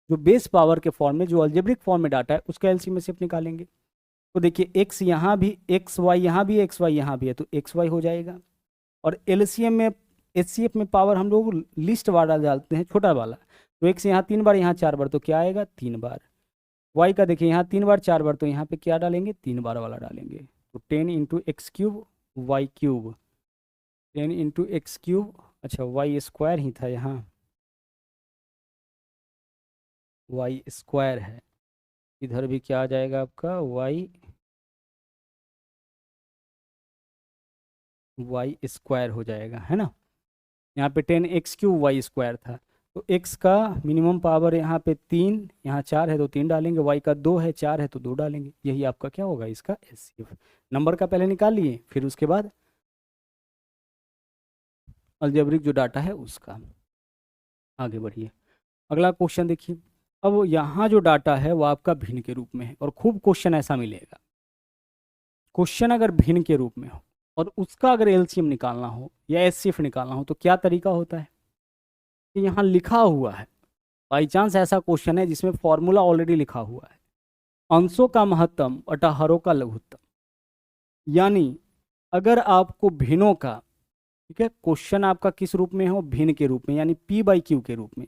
जो बेस पावर के फॉर्म में, जो अलजेब्रिक फॉर्म में डाटा है, उसका एलसीएम एचसीएफ निकालेंगे। तो देखिए एक्स यहाँ भी, एक्स वाई यहाँ भी, एक्स वाई यहाँ भी है, तो एक्स वाई हो जाएगा। और एलसीएम में, एचसीएफ में पावर हम लोग लिस्ट वाला डालते हैं, छोटा वाला। तो एक्स यहाँ 3 बार, यहाँ 4 बार, तो क्या आएगा 3 बार। वाई का देखिए यहाँ 3 बार 4 बार, तो यहाँ पे क्या डालेंगे 3 बार वाला डालेंगे। तो 10 into x cube y cube, 10 into x cube अच्छा वाई स्क्वायर ही था यहाँ, वाई स्क्वायर है, इधर भी क्या आ जाएगा आपका वाई स्क्वायर हो जाएगा, है ना। यहाँ पे 10x³ वाई स्क्वायर था, तो x का मिनिमम पावर यहाँ पे 3, यहाँ 4 है तो 3 डालेंगे, y का 2 है, 4 है तो 2 डालेंगे, यही आपका क्या होगा, इसका एचसीएफ। नंबर का पहले निकाल लिए, फिर उसके बाद अलजेब्रिक जो डाटा है उसका। आगे बढ़िए, अगला क्वेश्चन देखिए। अब यहाँ जो डाटा है वो आपका भिन्न के रूप में है, और खूब क्वेश्चन ऐसा मिलेगा, क्वेश्चन अगर भिन्न के रूप में हो और उसका अगर एलसीएम निकालना हो या एचसीएफ निकालना हो, तो क्या तरीका होता है कि यहाँ लिखा हुआ है, बाई चांस ऐसा क्वेश्चन है जिसमें फॉर्मूला ऑलरेडी लिखा हुआ है, अंशों का महत्तम बटा हरों का लघुत्तम, यानी अगर आपको भिन्नों का, ठीक है, क्वेश्चन आपका किस रूप में हो, भिन्न के रूप में, यानी p/q के रूप में,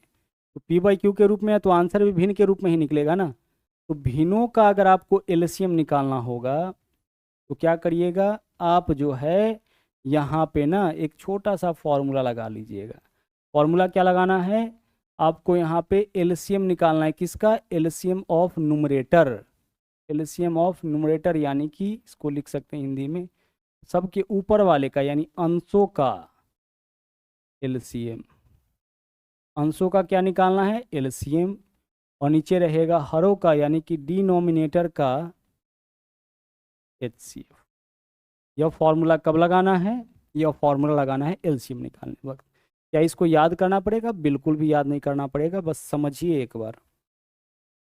तो p/q के रूप में है तो आंसर भी भिन्न के रूप में ही निकलेगा ना। तो भिन्नों का अगर आपको एलसीएम निकालना होगा तो क्या करिएगा, आप जो है यहाँ पे ना एक छोटा सा फॉर्मूला लगा लीजिएगा। फॉर्मूला क्या लगाना है आपको, यहाँ पे एलसीएम निकालना है, किसका, LCM of numerator, LCM of numerator, यानी कि इसको लिख सकते हैं हिंदी में, सबके ऊपर वाले का, यानी अंशों का एलसीएम, अंशों का क्या निकालना है, एलसीएम, और नीचे रहेगा हरों का, यानी कि डिनोमिनेटर का एचसीएफ। यह फॉर्मूला कब लगाना है, यह फॉर्मूला लगाना है एलसीएम निकालने वक्त। क्या इसको याद करना पड़ेगा, बिल्कुल भी याद नहीं करना पड़ेगा, बस समझिए एक बार।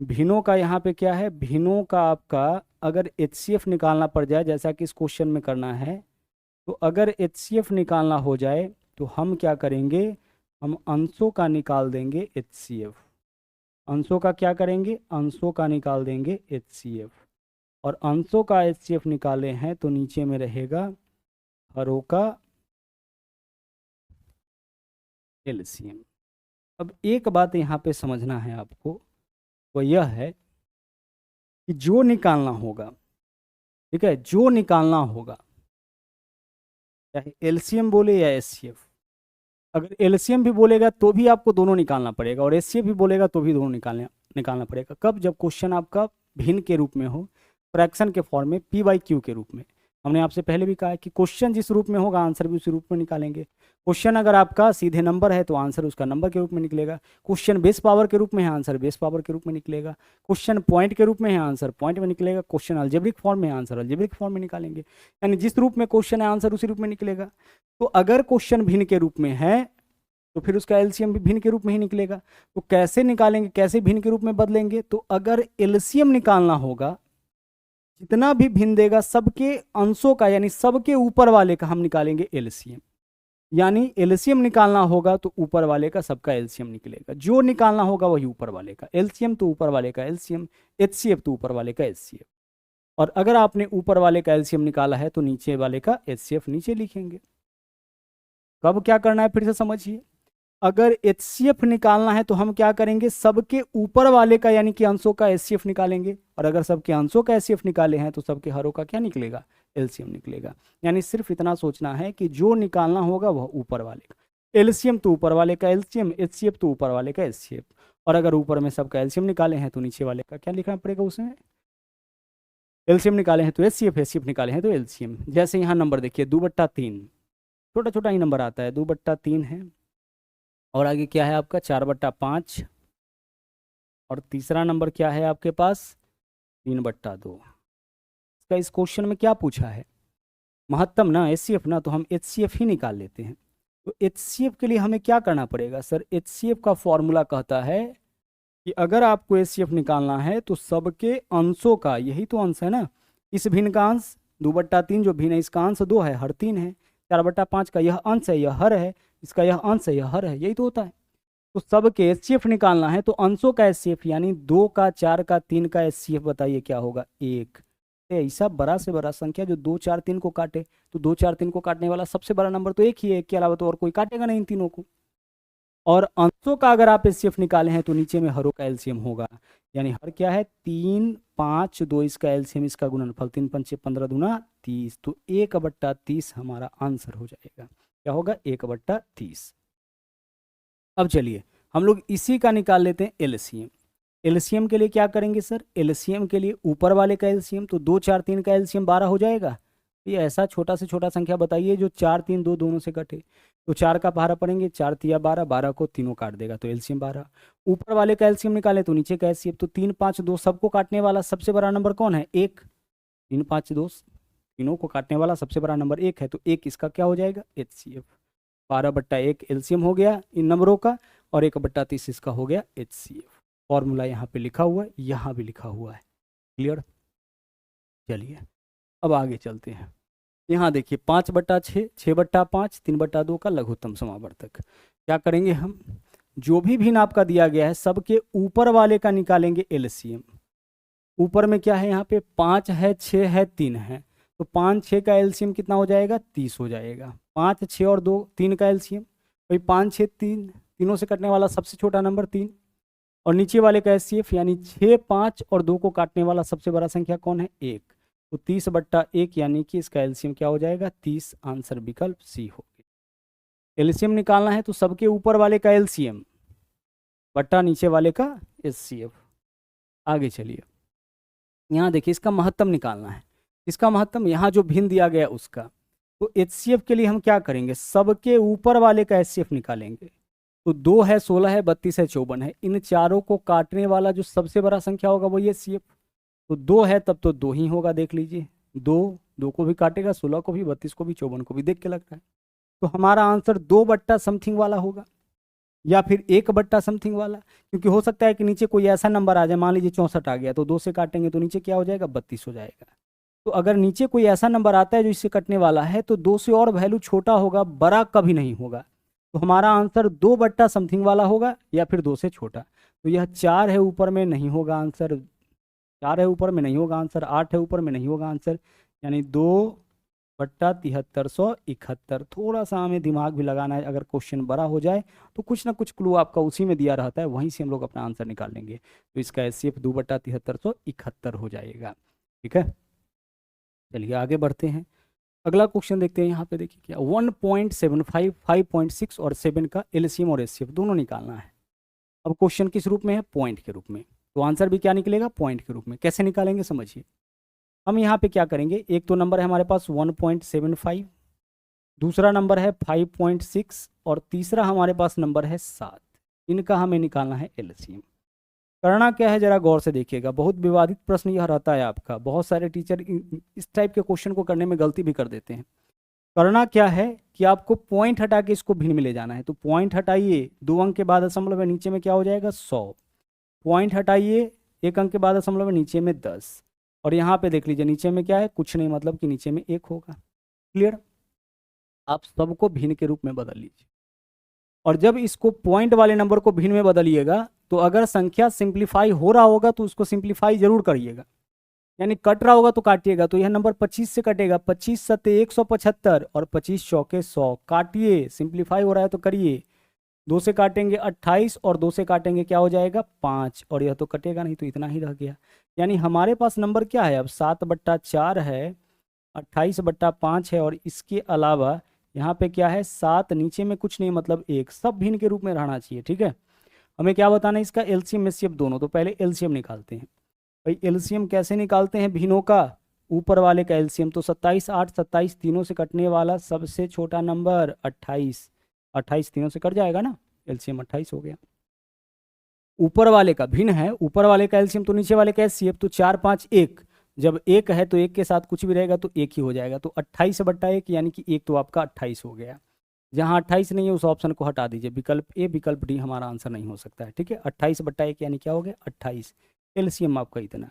भिन्नों का यहाँ पे क्या है, भिन्नों का आपका अगर एचसीएफ निकालना पड़ जाए, जैसा कि इस क्वेश्चन में करना है, तो अगर एचसीएफ निकालना हो जाए तो हम क्या करेंगे, हम अंशों का निकाल देंगे एचसीएफ, अंशों का क्या करेंगे, अंशों का निकाल देंगे एचसीएफ, और अंशों का एचसीएफ निकाले हैं तो नीचे में रहेगा हरों का एलसीएम। अब एक बात यहाँ पे समझना है आपको, वो यह है कि जो निकालना होगा, ठीक है, जो निकालना होगा, चाहे एलसीएम बोले या एचसीएफ, अगर एलसीएम भी बोलेगा तो भी आपको दोनों निकालना पड़ेगा, और एचसीएफ भी बोलेगा तो भी दोनों निकालना पड़ेगा। कब, जब क्वेश्चन आपका भिन्न के रूप में हो, फ्रैक्शन के फॉर्म में, p/q के रूप में। हमने आपसे पहले भी कहा है कि क्वेश्चन जिस रूप में होगा आंसर भी उसी रूप में निकालेंगे। क्वेश्चन अगर आपका सीधे नंबर है तो आंसर उसका नंबर के रूप में निकलेगा, क्वेश्चन बेस पावर के रूप में है आंसर बेस पावर के रूप में निकलेगा, क्वेश्चन पॉइंट के रूप में है आंसर पॉइंट में निकलेगा, क्वेश्चन अलजेब्रिक फॉर्म में है आंसर अलजेब्रिक फॉर्म में निकालेंगे, यानी जिस रूप में क्वेश्चन है आंसर उसी रूप में निकलेगा। तो अगर क्वेश्चन भिन्न के रूप में है तो फिर उसका एलसीएम भी भिन्न के रूप में ही निकलेगा। तो कैसे निकालेंगे, कैसे भिन्न के रूप में बदलेंगे, तो अगर एलसीएम निकालना होगा, जितना भी भिन्न देगा सबके अंशों का, यानी सबके ऊपर वाले का हम निकालेंगे एलसीएम, यानी एलसीएम निकालना होगा तो ऊपर वाले का सबका एलसीएम निकलेगा, जो निकालना होगा वही ऊपर वाले का एलसीएम, तो ऊपर वाले का एलसीएम, एचसीएफ तो ऊपर वाले का एचसीएफ, और अगर आपने ऊपर वाले का एलसीएम निकाला है तो नीचे वाले का एचसीएफ नीचे लिखेंगे। कब क्या करना है फिर से समझिए, अगर एचसीएफ निकालना है तो हम क्या करेंगे, सबके ऊपर वाले का यानी कि अंशों का एचसीएफ निकालेंगे, और अगर सबके अंशों का एचसीएफ निकाले हैं तो सबके हरों का क्या निकलेगा, एलसीएम निकलेगा। यानी सिर्फ इतना सोचना है कि जो निकालना होगा वह ऊपर वाले का एलसीएम, तो ऊपर वाले का एलसीएम, एचसीएफ तो ऊपर वाले का एचसीएफ, और अगर ऊपर में सबका एलसीएम निकाले हैं तो नीचे वाले का क्या लिखना पड़ेगा, उसमें एलसीएम निकाले हैं तो एचसीएफ, एचसीएफ निकाले हैं तो एलसीएम। जैसे यहाँ नंबर देखिए 2/3, छोटा छोटा ही नंबर आता है, 2/3 है, और आगे क्या है आपका 4/5, और तीसरा नंबर क्या है आपके पास 3/2। इसका इस क्वेश्चन में क्या पूछा है, महत्तम ना, एचसीएफ ना, तो हम एचसीएफ ही निकाल लेते हैं। तो एचसीएफ के लिए हमें क्या करना पड़ेगा सर, एचसीएफ का फॉर्मूला कहता है कि अगर आपको एचसीएफ निकालना है तो सबके अंशों का, यही तो अंश है ना, इस भिन्न का अंश 2/3 जो भिन्न है इसका अंश 2 है, हर 3 है, 4/5 का यह अंश है, यह हर है, इसका यह अंश है, यह हर है, यही तो होता है। तो सबके एचसीएफ निकालना है तो अंशों का एचसीएफ, यानी 2 का, 4 का, 3 का एचसीएफ बताइए क्या होगा, 1। ऐसा बड़ा से बड़ा संख्या जो 2, 4, 3 को काटे, तो 2, 4, 3 को काटने वाला सबसे बड़ा नंबर तो एक ही है, एक के अलावा तो और कोई काटेगा नहीं इन तीनों को। और अंशों का अगर आप एचसीएफ निकाले हैं तो नीचे में हरों का एलसीएम होगा, यानी हर क्या है 3, 5, 2 इसका एलसीएम, इसका गुणनफल 3 × 5 = 15 × 2 = 30, तो 1/30 हमारा आंसर हो जाएगा। क्या होगा 1/30। अब चलिए हम लोग इसी का निकाल लेते हैं एलसीएम। एलसीएम के लिए क्या करेंगे सर, एलसीएम के लिए ऊपर वाले का एलसीएम तो 2 4 3 का एलसीएम 12 हो जाएगा। ये ऐसा छोटा से छोटा संख्या बताइए जो 4 3 2 दोनों से कटे, तो 4 का पहाड़ा पड़ेंगे, 4 तिया 12, 12 को तीनों काट देगा तो एलसीएम 12। ऊपर वाले का एलसीएम निकाले तो नीचे का एलसीएम, तो 3 5 2 सबको काटने वाला सबसे बड़ा नंबर कौन है, 1। 3 5 2 तीनों को काटने वाला सबसे बड़ा नंबर 1 है, तो 1 इसका क्या हो जाएगा एचसीएफ। 12/1 एलसीएम हो गया इन नंबरों का, और 1/30 इसका हो गया एचसीएफ। फॉर्मूला यहाँ पे लिखा हुआ है, यहाँ भी लिखा हुआ है। क्लियर। चलिए अब आगे चलते हैं। यहाँ देखिए 5/6, 6/5, 3/2 का लघुत्तम समावर्तक। क्या करेंगे हम, जो भी भिन्न आपका दिया गया है सबके ऊपर वाले का निकालेंगे एलसीएम। ऊपर में क्या है, यहाँ पे 5 है, 6 है, 3 है, तो 5 6 का एलसीएम कितना हो जाएगा, 30 हो जाएगा। 5 6 और 2 3 का एलसीएम, भाई 5 6 3, तीनों से कटने वाला सबसे छोटा नंबर 3, और नीचे वाले का एचसीएफ यानी 6 5 और 2 को काटने वाला सबसे बड़ा संख्या कौन है, 1, तो 30/1 यानी कि इसका एलसीएम क्या हो जाएगा 30। आंसर विकल्प सी हो गया। एलसीएम निकालना है तो सबके ऊपर वाले का एलसीएम बट्टा नीचे वाले का एचसीएफ। आगे चलिए, यहाँ देखिए इसका महत्तम निकालना है। इसका महत्तम यहाँ जो भिन्न दिया गया उसका, तो एचसीएफ के लिए हम क्या करेंगे, सबके ऊपर वाले का एचसीएफ निकालेंगे। तो 2 है, 16 है, 32 है, 54 है, इन चारों को काटने वाला जो सबसे बड़ा संख्या होगा वो ये एचसीएफ। तो 2 है तब तो 2 ही होगा, देख लीजिए 2 को भी काटेगा, 16 को भी, 32 को भी, 54 को भी, देख के लगता है। तो हमारा आंसर 2 समथिंग वाला होगा या फिर 1 समथिंग वाला, क्योंकि हो सकता है कि नीचे कोई ऐसा नंबर आ जाए, मान लीजिए 64 आ गया, तो 2 से काटेंगे तो नीचे क्या हो जाएगा 32 हो जाएगा। तो अगर नीचे कोई ऐसा नंबर आता है जो इससे कटने वाला है तो 2 से और वैल्यू छोटा होगा, बड़ा कभी नहीं होगा। तो हमारा आंसर 2 समथिंग वाला होगा या फिर 2 से छोटा। तो यह 4 है ऊपर में, नहीं होगा आंसर। 4 है ऊपर में, नहीं होगा आंसर। 8 है ऊपर में, नहीं होगा आंसर। यानी 2/7371। थोड़ा सा हमें दिमाग भी लगाना है, अगर क्वेश्चन बड़ा हो जाए तो कुछ ना कुछ क्लू आपका उसी में दिया रहता है, वहीं से हम लोग अपना आंसर निकाल लेंगे। तो इसका एचसीएफ 2/7371 हो जाएगा। ठीक है, चलिए आगे बढ़ते हैं। अगला क्वेश्चन देखते हैं। यहाँ पे देखिए क्या 1.75, 5.6 और 7 का एलसीएम और एचसीएफ दोनों निकालना है। अब क्वेश्चन किस रूप में है, पॉइंट के रूप में, तो आंसर भी क्या निकलेगा, पॉइंट के रूप में। कैसे निकालेंगे समझिए। हम यहाँ पे क्या करेंगे, एक तो नंबर है हमारे पास 1.75, दूसरा नंबर है 5.6 और तीसरा हमारे पास नंबर है 7। इनका हमें निकालना है एलसीएम। करना क्या है जरा गौर से देखिएगा, बहुत विवादित प्रश्न यह रहता है आपका। बहुत सारे टीचर इस टाइप के क्वेश्चन को करने में गलती भी कर देते हैं। करना क्या है कि आपको पॉइंट हटा के इसको भिन्न में ले जाना है। तो पॉइंट हटाइए, 2 अंक के बाद दशमलव है, नीचे में क्या हो जाएगा 100। पॉइंट हटाइए, 1 अंक के बाद दशमलव है, नीचे में 10। और यहाँ पे देख लीजिए नीचे में क्या है, कुछ नहीं, मतलब कि नीचे में 1 होगा। क्लियर। आप सबको भिन्न के रूप में बदल लीजिए, और जब इसको पॉइंट वाले नंबर को भिन्न में बदलिएगा तो अगर संख्या सिंप्लीफाई हो रहा होगा तो उसको सिंप्लीफाई जरूर करिएगा, यानी कट रहा होगा तो काटिएगा। तो यह नंबर 25 से कटेगा, 25 सत्ते 175 और 25 चौके 100। काटिए, सिंप्लीफाई हो रहा है तो करिए। 2 से काटेंगे 28 और 2 से काटेंगे क्या हो जाएगा 5, और यह तो कटेगा नहीं, तो इतना ही रह गया। यानी हमारे पास नंबर क्या है अब 7/4 है, 28/5 है, और इसके अलावा यहाँ पे क्या है 7, नीचे में कुछ नहीं मतलब 1, सब भिन्न के रूप में रहना चाहिए। ठीक है, हमें क्या बताना है इसका एलसीएम एचसीएफ दोनों। तो पहले एलसीएम निकालते हैं। भाई एलसीएम कैसे निकालते हैं भिन्नों का, ऊपर वाले का एलसीएम। तो 27 8 27 तीनों से कटने वाला सबसे छोटा नंबर 28। 28 तीनों से कट जाएगा ना, एलसीएम 28 हो गया। ऊपर वाले का भिन्न है, ऊपर वाले का एलसीएम तो नीचे वाले का एचसीएफ। तो 4 5 1, जब 1 है तो 1 के साथ कुछ भी रहेगा तो 1 ही हो जाएगा। तो 28/1 यानी कि 1 तो आपका 28 हो गया। जहाँ 28 नहीं है उस ऑप्शन को हटा दीजिए, विकल्प ए विकल्प डी हमारा आंसर नहीं हो सकता है। ठीक है, 28/1 यानी क्या हो गया 28। एलसीएम आपका इतना।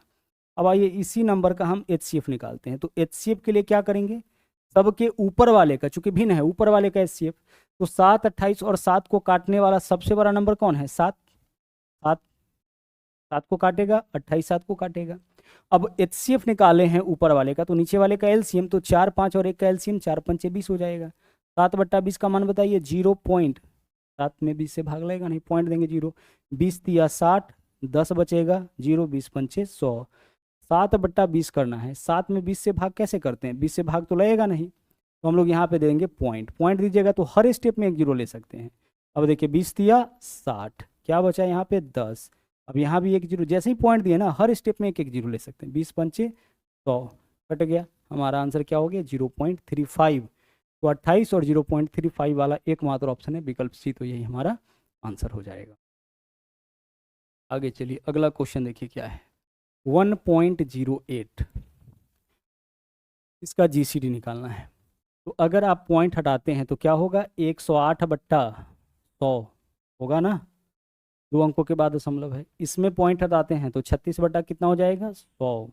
अब आइए इसी नंबर का हम एचसीएफ निकालते हैं। तो एचसीएफ के लिए क्या करेंगे, सबके ऊपर वाले का, चूंकि भिन्न है ऊपर वाले का एचसीएफ, तो 7 28 और 7 को काटने वाला सबसे बड़ा नंबर कौन है 7। 7 7 को काटेगा, 28 7 को काटेगा। अब एचसीएफ निकाले हैं ऊपर वाले का, तो नीचे वाले का एलसीएम, तो 4 5 और 1 का एलसीएम 4 5 20 हो जाएगा। 7/20 का मान बताइए 0.7 में 20 से भाग लगेगा नहीं, पॉइंट देंगे 0। 20 तिया 60, 10 बचेगा 0, 20 पंचे 100। 7/20 करना है, 7 में 20 से भाग कैसे करते हैं, 20 से भाग तो लगेगा नहीं, तो हम लोग यहाँ पे देंगे पॉइंट, पॉइंट दीजिएगा तो हर स्टेप में 1 जीरो ले सकते हैं। अब देखिए 20 दिया 60, क्या बचा यहाँ पे 10। अब यहाँ भी 1 जीरो, जैसे ही पॉइंट दिए ना हर स्टेप में 1 जीरो ले सकते हैं। 20 पंचे 100, कट गया। हमारा आंसर क्या हो गया 0.35। तो 28 और 0.35 वाला एकमात्र ऑप्शन है विकल्प सी, तो यही हमारा आंसर हो जाएगा। आगे चलिए अगला क्वेश्चन देखिए क्या है। 1.08 इसका जीसीडी निकालना है। तो अगर आप पॉइंट हटाते हैं तो क्या होगा 108/100 होगा ना, 2 अंकों के बाद दशमलव है। इसमें पॉइंट हटाते हैं तो 36 बटा कितना हो जाएगा 100,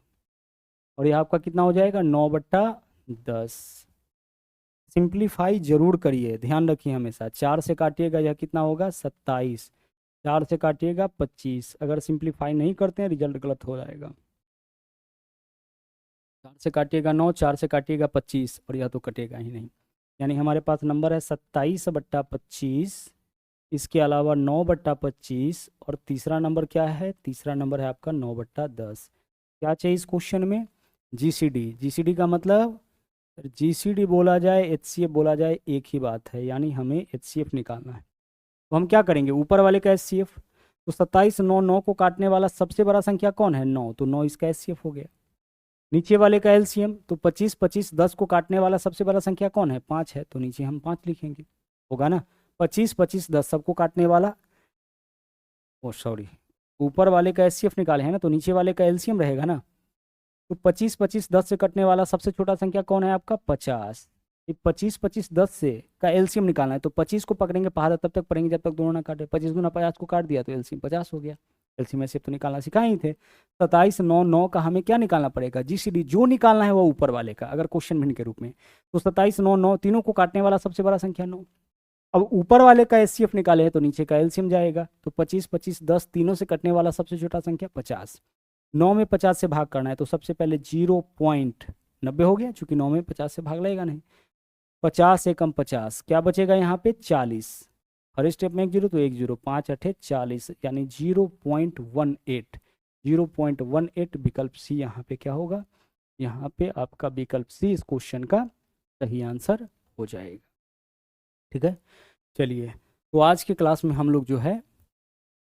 और यह आपका कितना हो जाएगा 9/10। सिंप्लीफाई जरूर करिए, ध्यान रखिए हमेशा। 4 से काटिएगा यह कितना होगा 27, 4 से काटिएगा 25। अगर सिंप्लीफाई नहीं करते हैं रिजल्ट गलत हो जाएगा। 4 से काटिएगा 9, 4 से काटिएगा 25, और यह तो कटेगा ही नहीं। यानी हमारे पास नंबर है 27/25, इसके अलावा 9/25, और तीसरा नंबर क्या है, तीसरा नंबर है आपका 9/10। क्या चाहिए इस क्वेश्चन में, जीसीडी। जीसीडी का मतलब जीसीडी बोला जाए एचसीएफ बोला जाए एक ही बात है, यानी हमें एचसीएफ निकालना है। तो हम क्या करेंगे, ऊपर वाले का एचसीएफ। तो 27 9 9 को काटने वाला सबसे बड़ा संख्या कौन है 9, तो 9 इसका एचसीएफ हो गया। नीचे वाले का एलसीएम, तो 25 25 10 को काटने वाला सबसे बड़ा संख्या कौन है 5 है, तो नीचे हम 5 लिखेंगे, होगा ना। 25 25 10 सबको काटने वाला, ओ सॉरी, ऊपर वाले का एचसीएफ निकाले हैं ना, तो नीचे वाले का एलसीएम रहेगा ना। तो 25 25 10 से कटने वाला सबसे छोटा संख्या कौन है आपका 50। 25 25 10 से का एलसीएम निकालना है, तो 25 को पकड़ेंगे पहाड़ तब तक पढ़ेंगे जब तक दोनों ना काटे। 25 गुना 50 को काट दिया तो एलसीएम 50 हो गया। एलसीएम ऐसे तो निकालना सिखाए ही थे। 27 9 9 का हमें क्या निकालना पड़ेगा जीसीडी, जो निकालना है वो ऊपर वाले का, अगर क्वेश्चन भिन्न के रूप में। तो 27 9 9 तीनों को काटने वाला सबसे बड़ा संख्या 9। अब ऊपर वाले का एचसीएफ निकाले हैं तो नीचे का एलसीएम जाएगा, तो 25 25 10 तीनों से कटने वाला सबसे छोटा संख्या 50। 9 में 50 से भाग करना है, तो सबसे पहले 0.90 हो गया, चूंकि 9 में 50 से भाग लगेगा नहीं। 50 एकम 50, क्या बचेगा यहाँ पे 40। हर स्टेप में 1 जीरो, तो 1 जीरो, 5 8 40, यानी 0.18। 0.18 विकल्प सी यहाँ पे क्या होगा, यहाँ पे आपका विकल्प सी इस क्वेश्चन का सही आंसर हो जाएगा। ठीक है, चलिए तो आज की क्लास में हम लोग जो है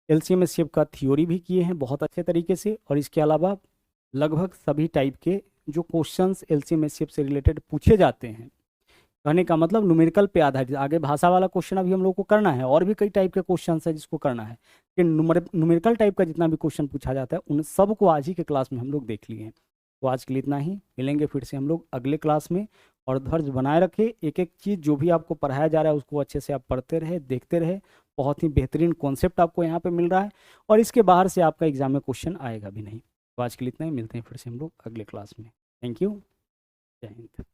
एलसीएम एचसीएफ का थ्योरी भी किए हैं बहुत अच्छे तरीके से, और इसके अलावा लगभग सभी टाइप के जो क्वेश्चंस एलसीएम एचसीएफ से रिलेटेड पूछे जाते हैं, कहने का मतलब न्यूमेरिकल पे आधारित। आगे भाषा वाला क्वेश्चन अभी हम लोग को करना है, और भी कई टाइप के क्वेश्चन है जिसको करना है, कि न्यूमेरिकल टाइप का जितना भी क्वेश्चन पूछा जाता है उन सब को आज ही के क्लास में हम लोग देख लिए हैं। तो आज के लिए इतना ही, मिलेंगे फिर से हम लोग अगले क्लास में। और धैर्य बनाए रखें, एक एक चीज़ जो भी आपको पढ़ाया जा रहा है उसको अच्छे से आप पढ़ते रहे, देखते रहे। बहुत ही बेहतरीन कॉन्सेप्ट आपको यहाँ पे मिल रहा है, और इसके बाहर से आपका एग्जाम में क्वेश्चन आएगा भी नहीं। तो आज के लिए इतना ही, मिलते हैं फिर से हम लोग अगले क्लास में। थैंक यू, जय हिंद।